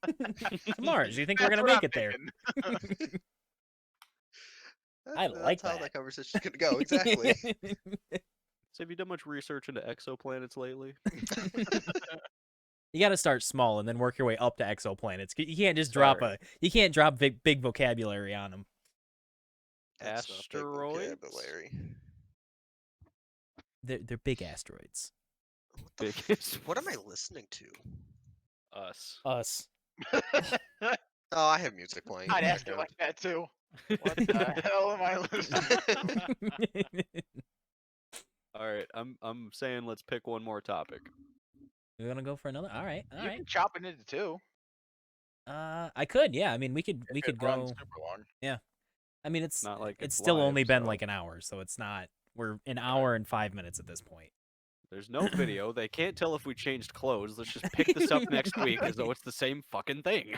To Mars? You think we're That's gonna what make I'm it there? thinking. I like That's how that. that conversation's gonna go. Exactly. So have you done much research into exoplanets lately? You got to start small and then work your way up to exoplanets. You can't just drop Sorry. you can't drop big vocabulary on them. That's not big Asteroids? vocabulary. They're big asteroids. What the Biggest What am I listening to? Us. Us. Oh, I have music playing. I'd in the ask it like background. that too. What the hell am I listening to? All right, I'm saying let's pick one more topic. We're gonna go for another. All right. All You right. can chop it into two. I could. Yeah. I mean, we could If it go. runs super long. I mean, it's Not like it's still live, only been so- like an hour, so it's not. We're an hour and 5 minutes at this point. There's no video. They can't tell if we changed clothes. Let's just pick this up next week as though it's the same fucking thing.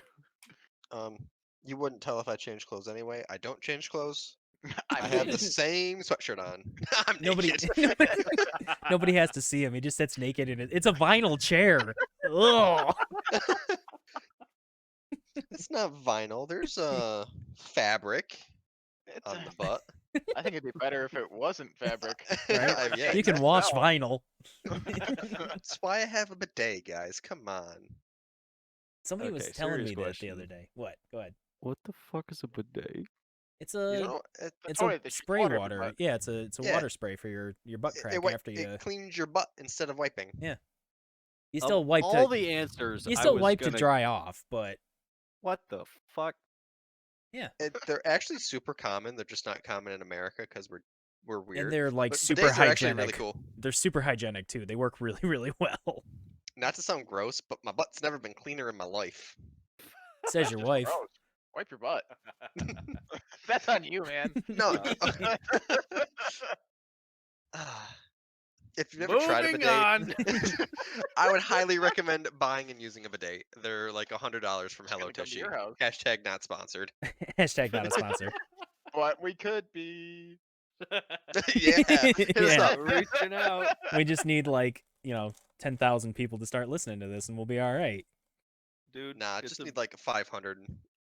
You wouldn't tell if I changed clothes anyway. I don't change clothes. I I have mean, the same sweatshirt on. I'm Nobody, naked. nobody has to see him. He just sits naked in it. It's a vinyl chair. Ugh. It's not vinyl. There's fabric it's on the butt. I think it'd be better if it wasn't fabric. Right? Yeah, You can exactly. wash No. vinyl. That's why I have a bidet, guys. Come on. Somebody was Okay, telling serious me that the question. other day. What? Go ahead. What the fuck is a bidet? It's You a know, it's toilet a that shoots spray water up your water. butt. Yeah, it's a Yeah. water spray for your butt crack after you. it cleans your butt instead of wiping. You still wipe all to the answers. you I still was wipe to gonna- dry off, but What the fuck? They're actually super common. They're just not common in America because we're weird. and they're like But super bidets are actually hygienic. really cool. They're super hygienic too. They work really really well. Not to sound gross, but my butt's never been cleaner in my life. Says your Just wife. gross. Wipe your butt. That's on you, man. No. If you've never tried a Moving bidet, on. I would highly recommend buying and using a bidet. They're like $100 from Hello gonna come to Tushy. your house. Hashtag not sponsored. Hashtag not a sponsor. But we could be. Yeah, hit us Yeah. up. Reaching out. We just need like 10,000 people to start listening to this, and we'll be all right. Dude, Nah, it's just a, need like 500.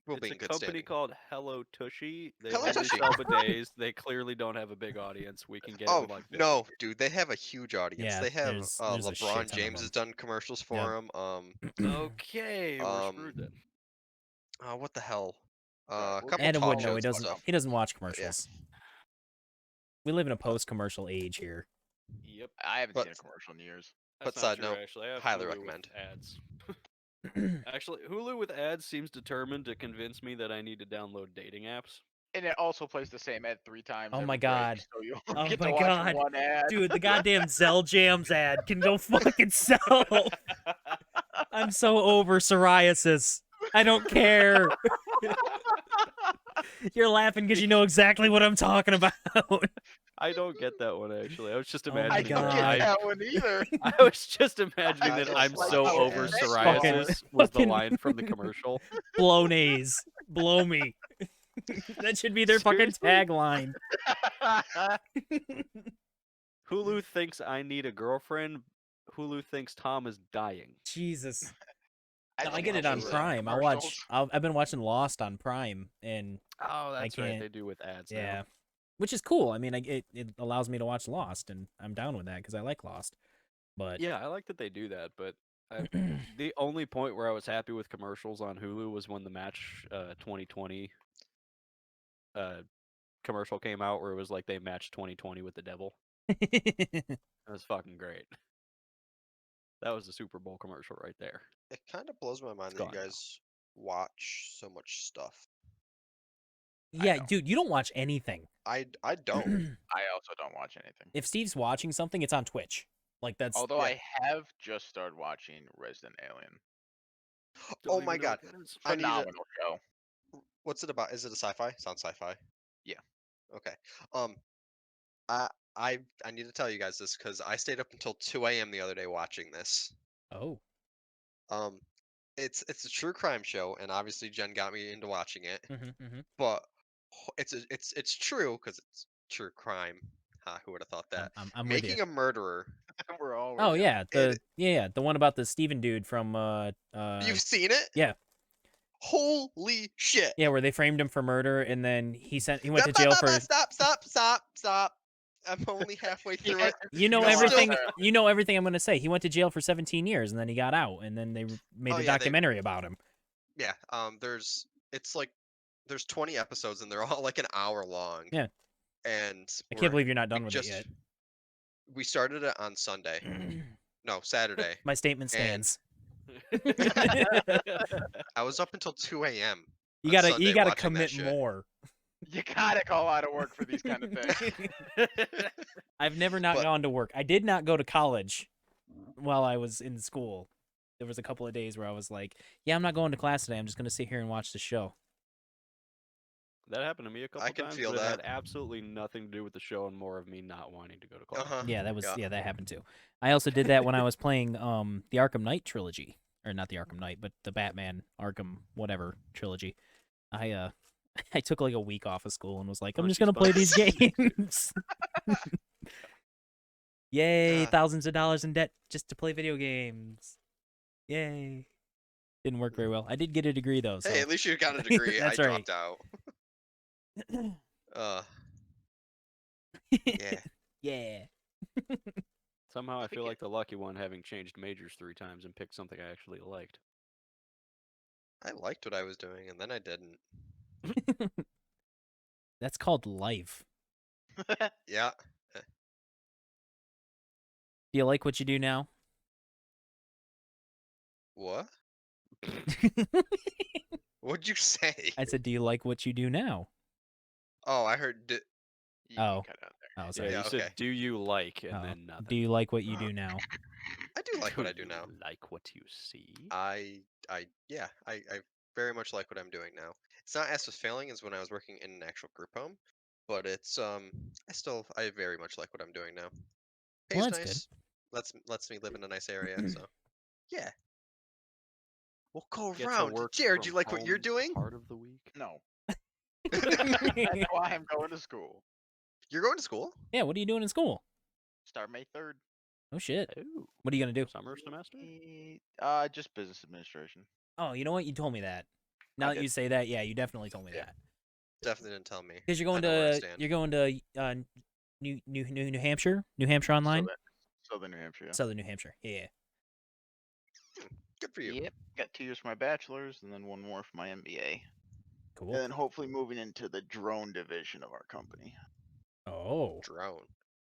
We'll it's be a in good company standing. called Hello Tushy. They Hello only Tushy. sell bidets. They clearly don't have a big audience. We can get it Oh with like 50 no, people. dude, they have a huge audience. Yeah, They have there's a shit ton LeBron of James has them. done commercials for Yep. them. Okay, we're screwed then. What the hell? we're A good. couple Adam talk would know. shows He and doesn't. stuff. He doesn't watch But yeah. commercials. We live in a post-commercial age here. Yep. I haven't But- seen a commercial in years. That's But not side true, note, actually. I have highly Hulu with recommend. ads. Actually, Hulu with ads seems determined to convince me that I need to download dating apps. And it also plays the same ad 3 times. Oh every my break, God. So you Oh get my to watch God. one ad. Dude, the goddamn Zell Jams ad can go fuck itself. I'm so over psoriasis. I don't care. You're laughing because you know exactly what I'm talking about. I don't get that one actually. I was just Oh my I imagining don't God. get that that one either. I was just imagining I that don't I'm like so that over ad. psoriasis was the Fucking- line from the commercial. Blownays. Blow me. That should be their fucking Seriously? tagline. Hulu thinks I need a girlfriend. Hulu thinks Tom is dying. Jesus. No, just I get it watch on the Prime. commercials. I've been watching Lost on Prime, and Oh, that's right. can't- They do with ads yeah, now. which is cool. I mean, it allows me to watch Lost, and I'm down with that because I like Lost. But Yeah, I like that they do that, but the only point where I was happy with commercials on Hulu was when the match 2020 commercial came out, where it was like they matched 2020 with the devil. That was fucking great. That was the Super Bowl commercial right there. It kind of blows my mind It's that you gone now. guys watch so much stuff. yeah, don't. dude, you don't watch anything. I don't. I also don't watch anything. If Steve's watching something, it's on Twitch. Like that's Although yeah. I have just started watching Resident Alien. Oh Don't my even know god. what that is. I need to. Phenomenal show. What's it about? Is it a sci-fi? Sounds sci-fi. Yeah. Okay. Um, I I need to tell you guys this because I stayed up until 2 a.m. the other day watching this. oh. Um, it's a true crime show, and obviously Jen got me into watching it. Mm-hmm. But it's true because it's true crime. Who would have thought that? I'm with you. Making a murderer. We're all. Oh yeah. yeah, the one about the Steven dude from You've seen it? yeah. Holy shit! Yeah, where they framed him for murder and then he went to Stop, jail stop, for stop. I'm only halfway through Yeah, it. you know You don't wanna- everything you know everything I'm gonna say. He went to jail for 17 years and then he got out and then they made Oh, a yeah, documentary about him. Yeah. There's 20 episodes and they're all like an hour long. Yeah. And I can't believe you're not done we with just it we started it on Sunday. yet. No, Saturday. My statement And stands. I was up until 2 a.m. You on gotta Sunday watching that commit shit. more. You gotta call out of work for these kind of things. I've never not But- gone to work. I did not go to college while I was in school. There was a couple of days where I was like, yeah, I'm not going to class today. I'm just going to sit here and watch the show. That happened to me a couple can times, feel but it had that. absolutely nothing to do with the show and more of me not wanting to go to class. Uh-huh. Yeah, that was Yeah. that happened too. I also did that when I was playing the Arkham Knight trilogy, or not the Arkham Knight, but the Batman Arkham whatever trilogy. I I took like a week off of school and was like, I'm just gonna play these games. Yay, thousands of dollars in debt just to play video games. Yay. Didn't work very well. I did get a degree though. So. Hey, at least you got a degree. That's I right. dropped out. Yeah. Yeah. Somehow I feel like the lucky one, having changed majors 3 times and picked something I actually liked. I liked what I was doing, and then I didn't. That's called life. Yeah. Do you like what you do now? What? What'd you say? I said, do you like what you do now? Oh, I heard. You Oh. cut out there. Oh, Yeah, sorry. you Yeah, said, okay. do you like, and Oh. then nothing. Do you like what you do now? I do like what I do you now. Like what you see? I very much like what I'm doing now. It's not as fulfilling as when I was working in an actual group home, but it's I very much like what I'm doing now. Pays Well, that's nice. Lets me live in a nice area, so yeah. We'll go Get to around. work Jared, you from like what you're home doing? Part of the week. No. good. That's why I'm going to school. You're going to school? Yeah, what are you doing in school? Start May 3rd. Oh, shit. Ooh, What are you going to do? summer semester? Just business administration. Oh, you know what? You told me that. Now that did. you say that, yeah, you definitely told me Yeah. that. Definitely didn't tell me. Because you're I going know where I to stand. New Hampshire? New Hampshire Online? Southern New Hampshire. Yeah. Southern New Hampshire. Yeah. Good for you. Yep. Got 2 years for my bachelor's and then 1 more for my MBA. Cool. And then hopefully moving into the drone division of our company. Oh. Drone.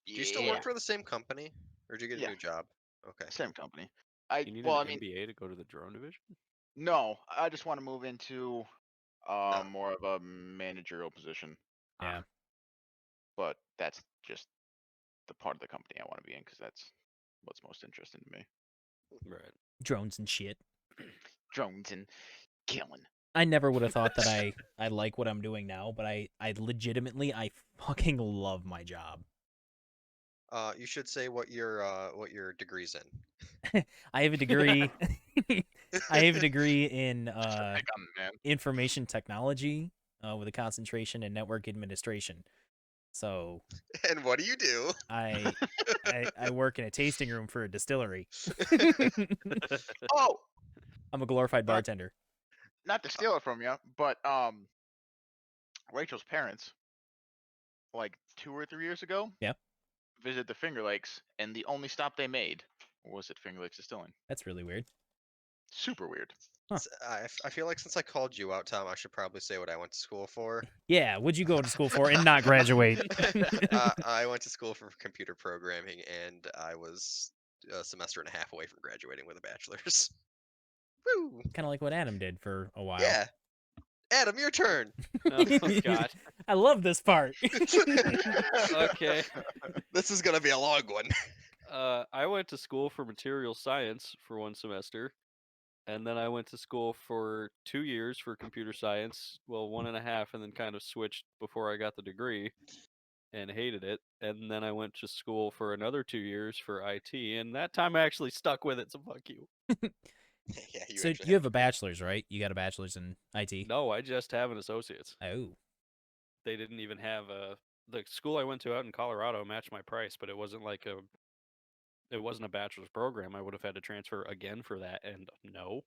Do Yeah. you still work for the same company, or did you get a Yeah. new job? Okay. Same company. You need well, an I mean, MBA to go to the drone division? no. I just want to move into No. more of a managerial position. Yeah. But that's just the part of the company I want to be in because that's what's most interesting to me. Right. Drones and shit. Drones and killing. I never would have thought that I like what I'm doing now, but I legitimately I fucking love my job. You should say what your degree's in. I have a degree. I have a degree in Pick on the man. information technology with a concentration in network administration. So And what do you do? I work in a tasting room for a distillery. Oh, I'm a glorified bartender. not to steal it from you, but Rachel's parents, like 2 or 3 years ago, Yep. visited the Finger Lakes, and the only stop they made was at Finger Lakes Distilling. That's really weird. Super weird. Huh. I feel like since I called you out, Tom, I should probably say what I went to school for. Yeah, what'd you go to school for and not graduate? I went to school for computer programming, and I was a semester and a half away from graduating with a bachelor's. Woo! Kind of like what Adam did for a while. Yeah. Adam, your turn. Oh, God. I love this part. Okay. This is gonna be a long one. I went to school for material science for 1 semester, and then I went to school for 2 years for computer science. Well, 1.5, and then kind of switched before I got the degree, and hated it. And then I went to school for another 2 years for IT, and that time I actually stuck with it. So fuck you. Yeah, you So actually you have a bachelor's, right? You got a bachelor's in IT? No, I just have an associate's. Oh. They didn't even have the school I went to out in Colorado matched my price, but it wasn't like it wasn't a bachelor's program. I would have had to transfer again for that, and no.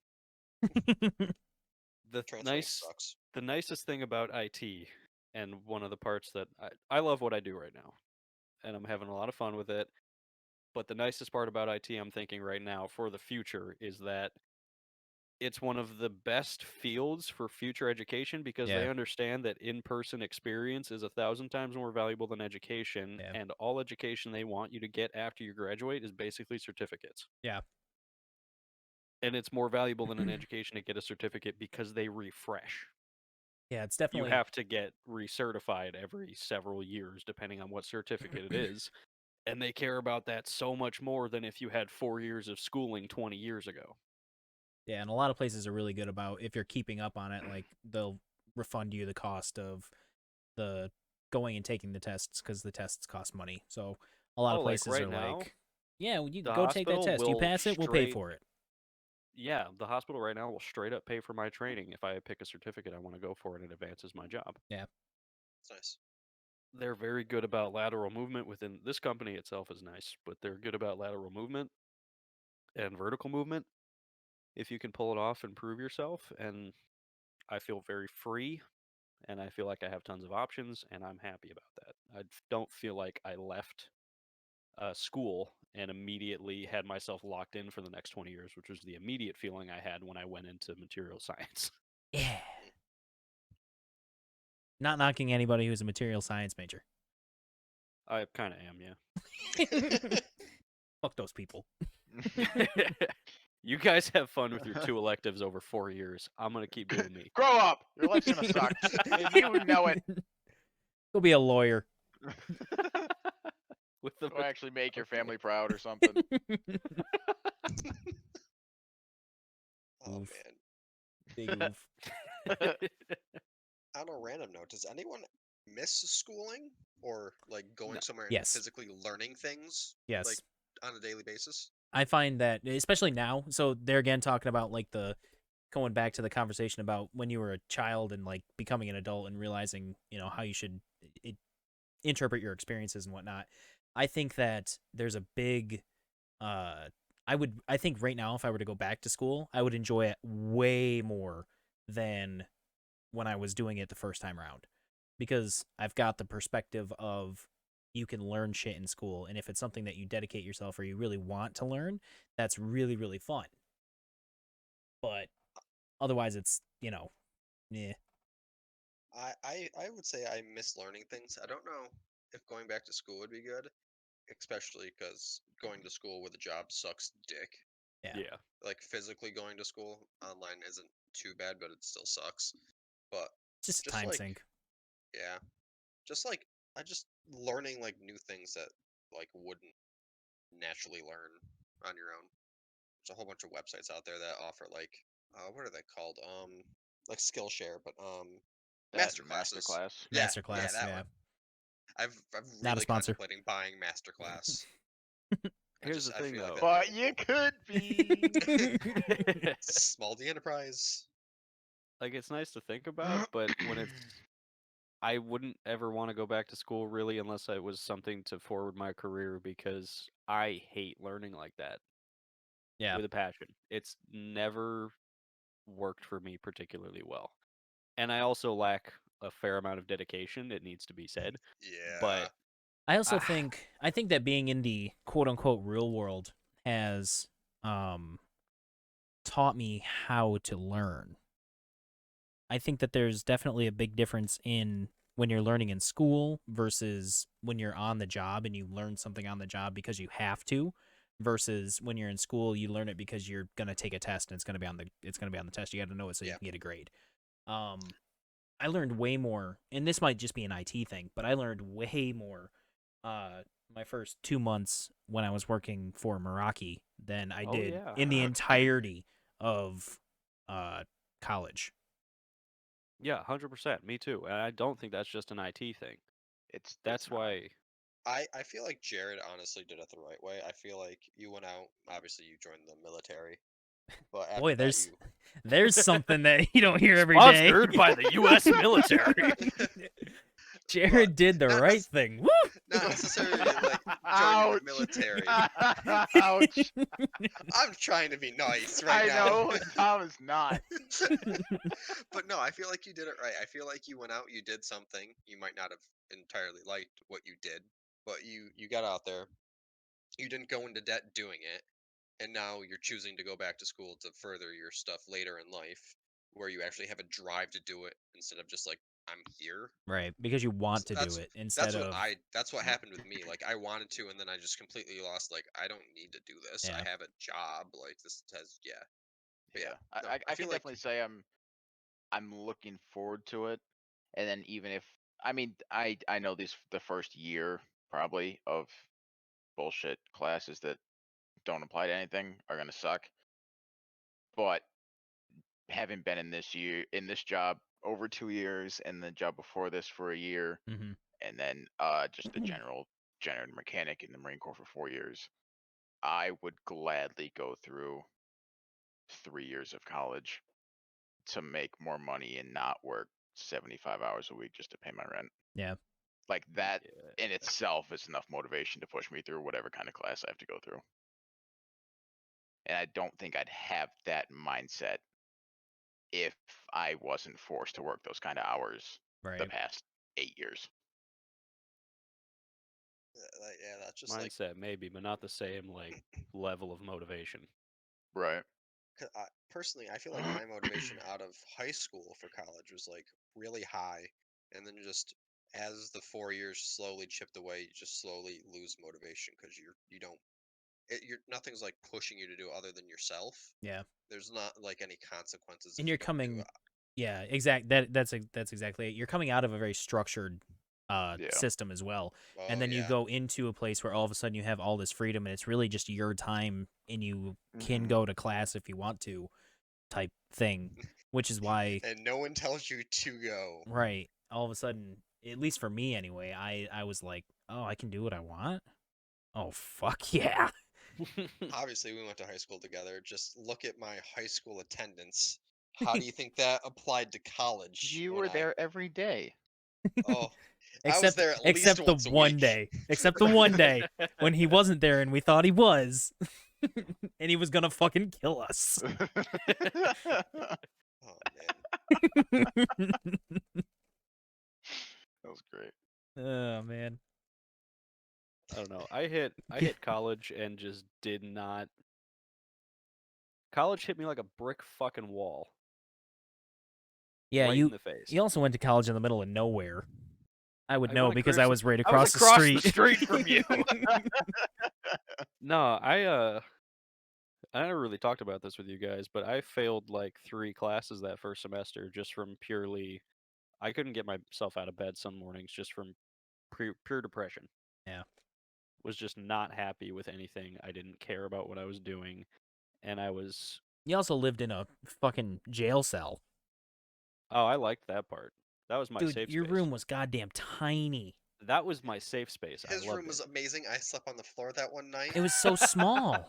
The transferring sucks. the nicest thing about IT, and one of the parts that I love what I do right now, and I'm having a lot of fun with it. But the nicest part about IT, I'm thinking right now for the future, is that it's one of the best fields for future education because they Yeah. understand that in-person experience is 1,000 times more valuable than education, Yeah. and all education they want you to get after you graduate is basically certificates. Yeah. And it's more valuable than an education to get a certificate because they refresh. Yeah, it's You definitely have to get recertified every several years, depending on what certificate it is. And they care about that so much more than if you had 4 years of schooling 20 years ago. Yeah, and a lot of places are really good about if you're keeping up on it, like they'll refund you the cost of the going and taking the tests because the tests cost money. So a lot of Oh, like places right are now, like, yeah, you the go take that hospital test. You will pass it, we'll pay straight for it. Yeah, the hospital right now will straight up pay for my training if I pick a certificate I want to go for and it advances my job. Yeah. It's nice. They're very good about lateral movement within this company itself is nice, but they're good about lateral movement and vertical movement if you can pull it off and prove yourself. And I feel very free and I feel like I have tons of options and I'm happy about that. I don't feel like I left school and immediately had myself locked in for the next 20 years, which was the immediate feeling I had when I went into material science. Yeah. Not knocking anybody who's a material science major. I kind of am, yeah. Fuck those people. You guys have fun with your 2 electives over 4 years. I'm gonna keep doing me. Grow up. Your life's gonna suck. And you know it. Go be a lawyer. With the Go actually make your Okay. family proud or something. Oh Oof. man. Big oof. On a random note, does anyone miss schooling or like going No. somewhere and Yes. physically learning things Yes. like on a daily basis? I find that, especially now, so they're again talking about like the going back to the conversation about when you were a child and like becoming an adult and realizing, how you should interpret your experiences and whatnot. I think that there's a big, I think right now, if I were to go back to school, I would enjoy it way more than when I was doing it the first time around, because I've got the perspective of you can learn shit in school, and if it's something that you dedicate yourself or you really want to learn, that's really, really fun. But otherwise, it's, yeah. I would say I miss learning things. I don't know if going back to school would be good, especially because going to school with a job sucks dick. Yeah. Like physically going to school online isn't too bad, but it still sucks. But It's just a just time like sink. yeah, just like I just learning like new things that like wouldn't naturally learn on your own. There's a whole bunch of websites out there that offer like what are they called? Like Skillshare, but That master classes. masterclass. Yeah, Masterclass, that yeah. one. I'm Not a really sponsor. contemplating buying Masterclass. Here's the thing, feel like though. that'd But be you could be. cool. Small D enterprise. Like, it's nice to think about, but when it's I wouldn't ever want to go back to school really unless it was something to forward my career because I hate learning like that. Yeah. With a passion. It's never worked for me particularly well. And I also lack a fair amount of dedication, it needs to be said. Yeah. But I also Ah. think that being in the quote unquote real world has taught me how to learn. I think that there's definitely a big difference in when you're learning in school versus when you're on the job and you learn something on the job because you have to, versus when you're in school you learn it because you're gonna take a test and it's gonna be on the test. You got to know it so you can get a grade. I learned way more, and this might just be an IT thing, but I learned way more my first 2 months when I was working for Meraki than I did yeah. in the entirety of college. Yeah, 100%. Me too. And I don't think that's just an IT thing. That's not. why. I feel like Jarrid honestly did it the right way. I feel like you went out, obviously you joined the military, but after Boy, that there's you there's something that you don't hear every day. Sponsored by the U.S. military. Jarrid did the not right nec- thing. Woo! not necessarily like joining Ouch. the military. Ouch. I'm trying to be nice right I now. know, Tom is not. But no, I feel like you did it right. I feel like you went out, you did something. You might not have entirely liked what you did, but you got out there. You didn't go into debt doing it, and now you're choosing to go back to school to further your stuff later in life, where you actually have a drive to do it instead of just like I'm here. Right, because you want So to do it instead of that's what happened with me. Like I wanted to, and then I just completely lost. Like I don't need to do this. Yeah. I have a job. Like this has But Yeah, no, I feel can like definitely say I'm looking forward to it. And then even if I mean I know the first year probably of bullshit classes that don't apply to anything are gonna suck. But having been in this job over 2 years and the job before this for a year, Mhm. and then just the general mechanic in the Marine Corps for 4 years, I would gladly go through 3 years of college to make more money and not work 75 hours a week just to pay my rent. Yeah. Like that Yeah. in itself is enough motivation to push me through whatever kind of class I have to go through. And I don't think I'd have that mindset if I wasn't forced to work those kind of hours the Right. past 8 years. yeah, that's just like Mindset maybe, but not the same like level of motivation. Right. personally, I feel like my motivation out of high school for college was like really high, and then just as the 4 years slowly chipped away, you just slowly lose motivation because you don't you're nothing's like pushing you to do other than yourself. Yeah. There's not like any consequences And if you're you don't do coming it. yeah, that's exactly it. You're coming out of a very structured Yeah. system as well. Oh And then you yeah, go into a place where all of a sudden you have all this freedom and it's really just your time and you can Mhm. go to class if you want to type thing, which is why and no one tells you to go. right, all of a sudden, at least for me anyway, I was like, "Oh, I can do what I want?" Oh, fuck yeah. Obviously, we went to high school together. Just look at my high school attendance. How do you think that applied to college You when were I? there every day. Oh, I was there at least The once a one week. day. Except the one day when he wasn't there and we thought he was. And he was gonna fucking kill us. Oh man. That was great. Oh man. I don't know. I hit college and just did not. College hit me like a brick fucking wall. Yeah, right in the face. you also went to college in the middle of nowhere. I would I know went because I across- was right I was across the across street. the street from you. No, I never really talked about this with you guys, but I failed like 3 classes that first semester just from purely I couldn't get myself out of bed some mornings just from pure depression. Yeah. Was just not happy with anything. I didn't care about what I was doing, and I was You also lived in a fucking jail cell. I liked that part. That was my Dude, safe your space. room was goddamn tiny. That was my safe space. I His loved room was it. amazing. I slept on the floor that one night. It was so small.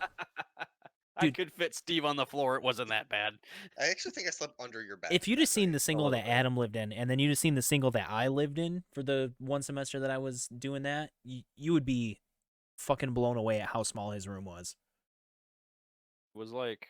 I Dude. could fit Steve on the floor. It wasn't that bad. I actually think I slept under your bed. If you'd that have seen night. the single little that bit. Adam lived in, and then you'd have seen the single that I lived in for the one semester that I was doing that, you would be fucking blown away at how small his room was. It was like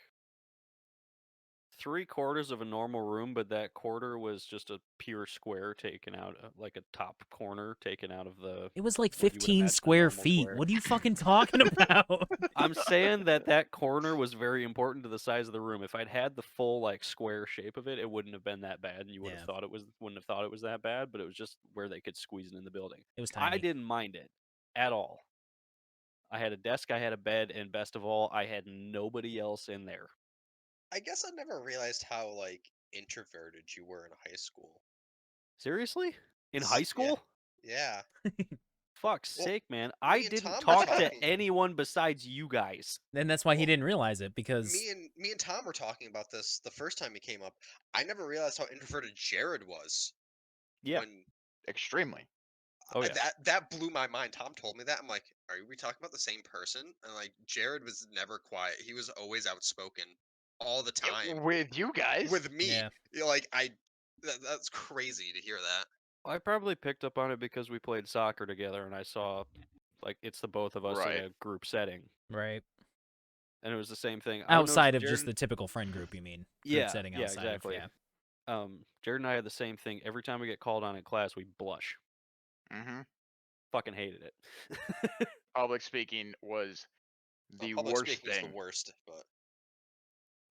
3/4 of a normal room, but that quarter was just a pure square taken out, like a top corner taken out of the. It was like what you would 15 imagine a square normal feet. square. What are you fucking talking about? I'm saying that corner was very important to the size of the room. If I'd had the full like square shape of it, it wouldn't have been that bad, and you would have Yeah. thought it was wouldn't have thought it was that bad. But it was just where they could squeeze it in the building. It was I tiny. didn't mind it at all. I had a desk, I had a bed, and best of all, I had nobody else in there. I guess I never realized how like introverted you were in high school. Seriously? In high Yeah. school? Yeah. Fuck's Well, sake, man. I and didn't Tom were talk to talking- anyone besides you guys. And that's why he Well, didn't realize it, because Me and Tom were talking about this the first time he came up. I never realized how introverted Jarrid was. Yeah. When Extremely. Oh yeah. that blew my mind. Tom told me that. I'm like, are we talking about the same person? And like, Jarrid was never quiet. He was always outspoken all the time. With you guys? With me, Yeah. like that's crazy to hear that. I probably picked up on it because we played soccer together and I saw like it's the both of us Right. in a group setting. right And it was the same thing. I would notice outside of just Jared- the typical friend group, you mean? Group yeah, setting yeah, outside exactly. of, yeah. Jared and I had the same thing. Every time we get called on in class, we blush. Mm-hmm. Fucking hated it. Public speaking was the Public worst speaking thing. is the worst, but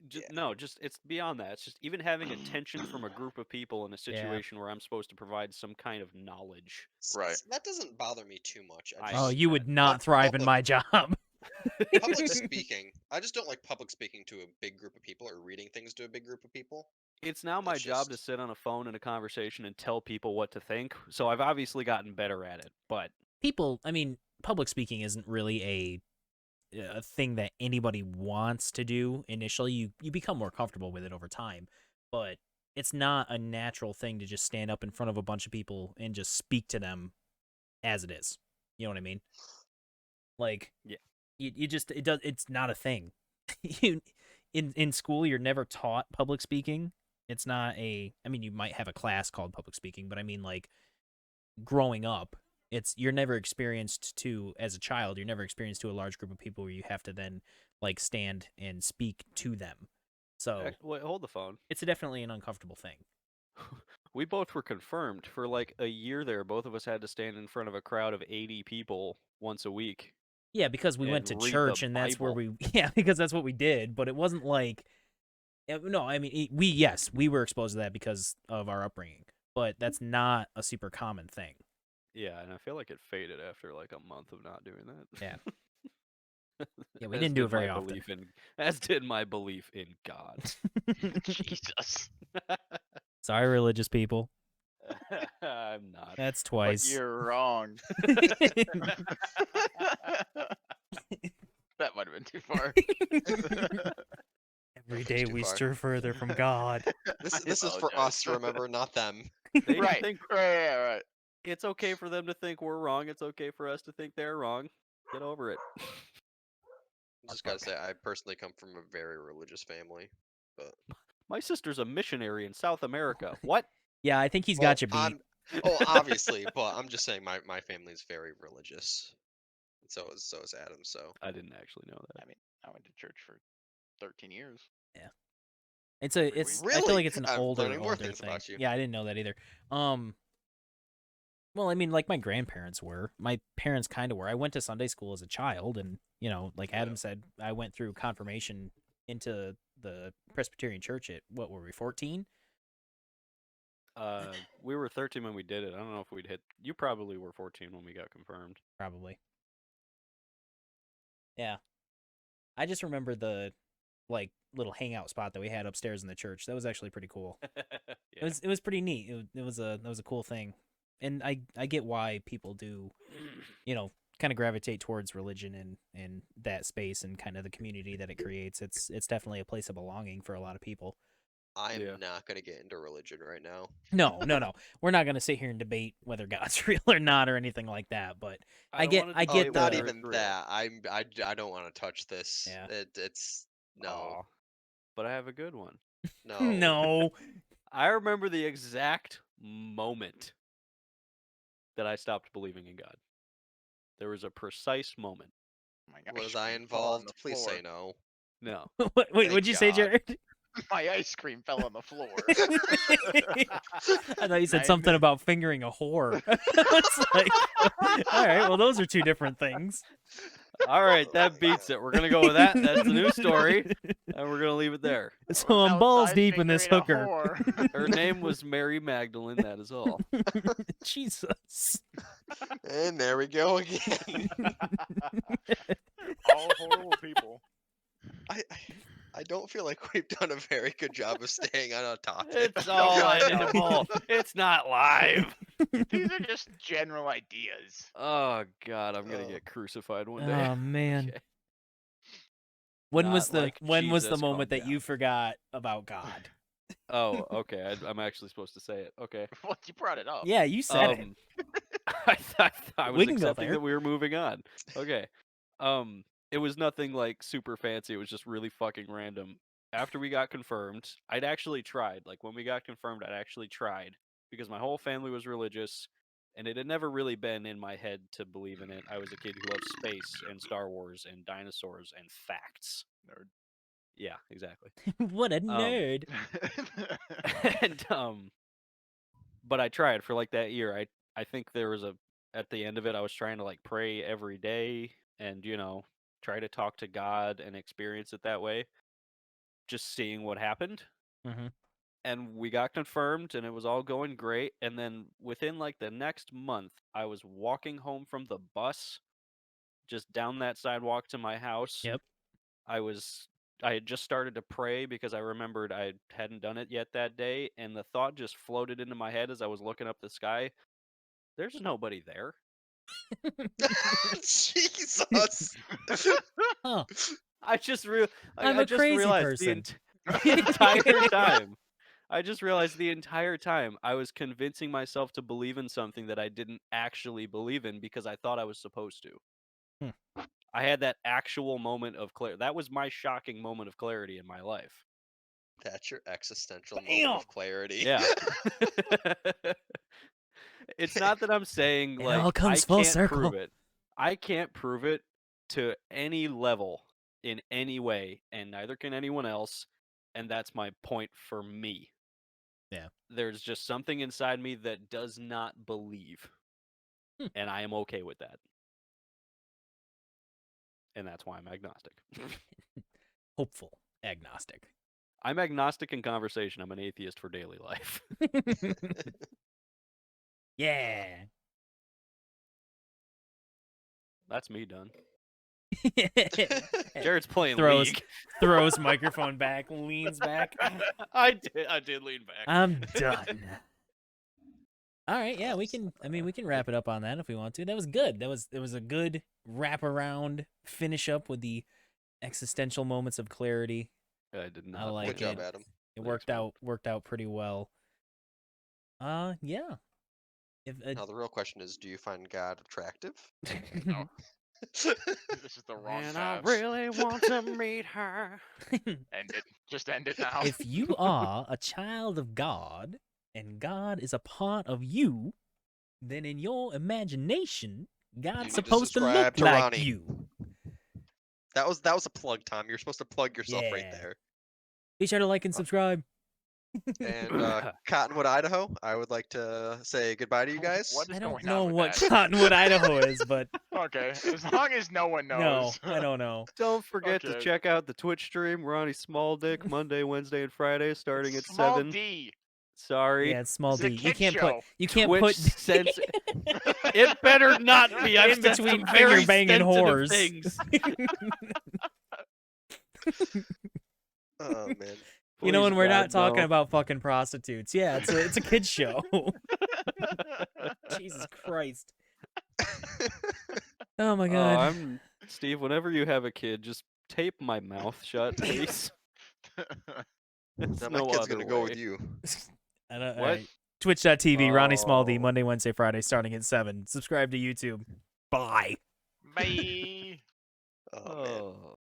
Just, Yeah. No, just it's beyond that. It's just even having attention from a group of people in a situation where I'm supposed to provide some kind of knowledge. Right. that doesn't bother me too much. I I just, Oh, hate you that. would not thrive in public- my job. public speaking. I just don't like public speaking to a big group of people or reading things to a big group of people. It's now my It's job to just- sit on a phone in a conversation and tell people what to think. So I've obviously gotten better at it, but People, I mean, public speaking isn't really a thing that anybody wants to do initially. You become more comfortable with it over time, but it's not a natural thing to just stand up in front of a bunch of people and just speak to them as it is. You know what I mean? Like, Yeah. you just it's not a thing. you in school you're never taught public speaking. It's not I mean, you might have a class called public speaking, but I mean, like, growing up, you're never experienced to, as a child, you're never experienced to a large group of people where you have to then like stand and speak to them. So wait, hold the phone. it's definitely an uncomfortable thing. We both were confirmed for like a year there. Both of us had to stand in front of a crowd of 80 people once a week. Yeah, because we went to And read the church and that's where Bible. because that's what we did, but it wasn't like, no, I mean, we were exposed to that because of our upbringing, but that's not a super common thing. Yeah, and I feel like it faded after like a month of not doing that. Yeah. Yeah, we As didn't do did it very my often. belief as did my belief in God. Jesus. Sorry, Sorry, religious people. I'm not. That's But twice. you're wrong. That might have been too far. Every That day was too we far. stir further from God. This is for apologize. us, remember, not them. They right. think Right. it's okay for them to think we're wrong. It's okay for us to think they're wrong. Get over it. Just gotta say, I personally come from a very religious family, but My sister's a missionary in South America. What? Yeah, I think he's got you beat. Obviously, but I'm just saying my family's very religious. And so is Adam. So I didn't actually know that. I mean, I went to church for 13 years. It's Pretty I weird. feel like it's an Really? I'm older learning more older things thing. about you. Yeah, I didn't know that either. Well, I mean, like, my grandparents were. My parents kind of were. I went to Sunday school as a child, and, you know, like Adam said, I went through confirmation into the Presbyterian church at, what were we, 14? We were 13 when we did it. I don't know if we'd hit. You probably were 14 when we got confirmed. Probably. Yeah. I just remember the, like, little hangout spot that we had upstairs in the church. That was actually pretty cool. Yeah. It was pretty neat. It was a cool thing, and I get why people do, you know, kind of gravitate towards religion and that space and kind of the community that it creates. It's definitely a place of belonging for a lot of people. I'm Yeah. not gonna get into religion right now. No, we're not gonna sit here and debate whether God's real or not or anything like that. But I don't get- wanna I debate get Not the- whether even it's real. that. I don't want to touch this. Yeah. It's no, Aw, but I have a good one. no, no. I remember the exact moment that I stopped believing in God. There was a precise moment. Oh my gosh, Was I you fall on involved? the Please floor. say no. No. Wait, Thank what'd you say, God. Jared? My ice cream fell on the floor. I thought you said Nightmare. something about fingering a whore. It's like, all right, well, those are two different things. All right, that beats it. We're gonna go with that. That's the new story, and we're gonna leave it there. So I'm balls deep in this fingering a hooker. whore. Her name was Mary Magdalene. That is all. Jesus. And there we go again. All horrible people. I don't feel like we've done a very good job of staying on a topic. It's all edible. It's not live. These are just general ideas. Oh God, I'm gonna Oh. get crucified one day. Oh man. Okay. When Not was the like when was the Jesus, calm moment that you down. forgot about God? Oh, okay. I'm actually supposed to say it. Okay. Well, you brought it up. Yeah, you said it. I was We can go accepting there. that we were moving on. Okay. It was nothing like super fancy. It was just really fucking random. After we got confirmed, I'd actually tried. Like when we got confirmed, I'd actually tried because my whole family was religious, and it had never really been in my head to believe in it. I was a kid who loved space and Star Wars and dinosaurs and facts. Nerd. Yeah, exactly. What a nerd. And but I tried for like that year. I think there was at the end of it I was trying to like pray every day and try to talk to God and experience it that way, just seeing what happened. Mhm. And we got confirmed and it was all going great, and then within like the next month I was walking home from the bus just down that sidewalk to my house. Yep. I had just started to pray because I remembered I hadn't done it yet that day, and the thought just floated into my head as I was looking up the sky. There's nobody there. Jesus. Huh. I just I'm I a just crazy realized person. the entire time. I just realized the entire time I was convincing myself to believe in something that I didn't actually believe in because I thought I was supposed to. I had that actual moment of clarity. That was my shocking moment of clarity in my life. That's your existential Bam! moment of clarity. Yeah. It's not that I'm saying It like all comes I full can't circle. prove it. I can't prove it to any level in any way, and neither can anyone else, and that's my point for me. Yeah. There's just something inside me that does not believe. And I am okay with that. And that's why I'm agnostic. Hopeful agnostic. I'm agnostic in conversation. I'm an atheist for daily life. Yeah. That's me done. Jarrid's playing Throws League. throws microphone back, leans back. I did lean back. I'm done. All right, yeah, we can wrap it up on that if we want to. That was good. It was a good wrap around finish up with the existential moments of clarity. I did not. I like Good job, it. Adam. It Thanks, man. worked out pretty well. Yeah. If Now the real question is, do you find God attractive? No. This is the wrong And I path. really want to meet her. End it. Just end it now. if you are a child of God and God is a part of you, then in your imagination, God's need to supposed to subscribe look to like Ronnie. you. That was a plug, Tom. You're supposed to plug yourself right Yeah. there. Be sure to like and subscribe. And Cottonwood, Idaho, I would like to say goodbye to you guys. What is I don't going know on with what that? Cottonwood, Idaho is, but Okay, as long as no one no, knows. I don't know. Don't forget to Okay. check out the Twitch stream. Ronnie Small Dick, Monday, Wednesday, and Friday, starting at Small 7. D. Sorry. Yeah, it's small It's a D. You kid can't show. put. You can't Twitch put sense. It better not be. I've in said some between very finger banging sensitive whores. things. Oh man. You know, Please, when we're not God, talking no. about fucking prostitutes. Yeah, it's a kid's show. Jesus Christ. Oh my Oh, god. I'm Steve. Whenever you have a kid, just tape my mouth shut, please. There's Now my no kid's other gonna go with way. you. I don't, What? alright. Twitch.tv, Ronnie Small D, Oh. Monday, Wednesday, Friday, starting at 7. Subscribe to YouTube. Bye. Bye. Oh man. Oh.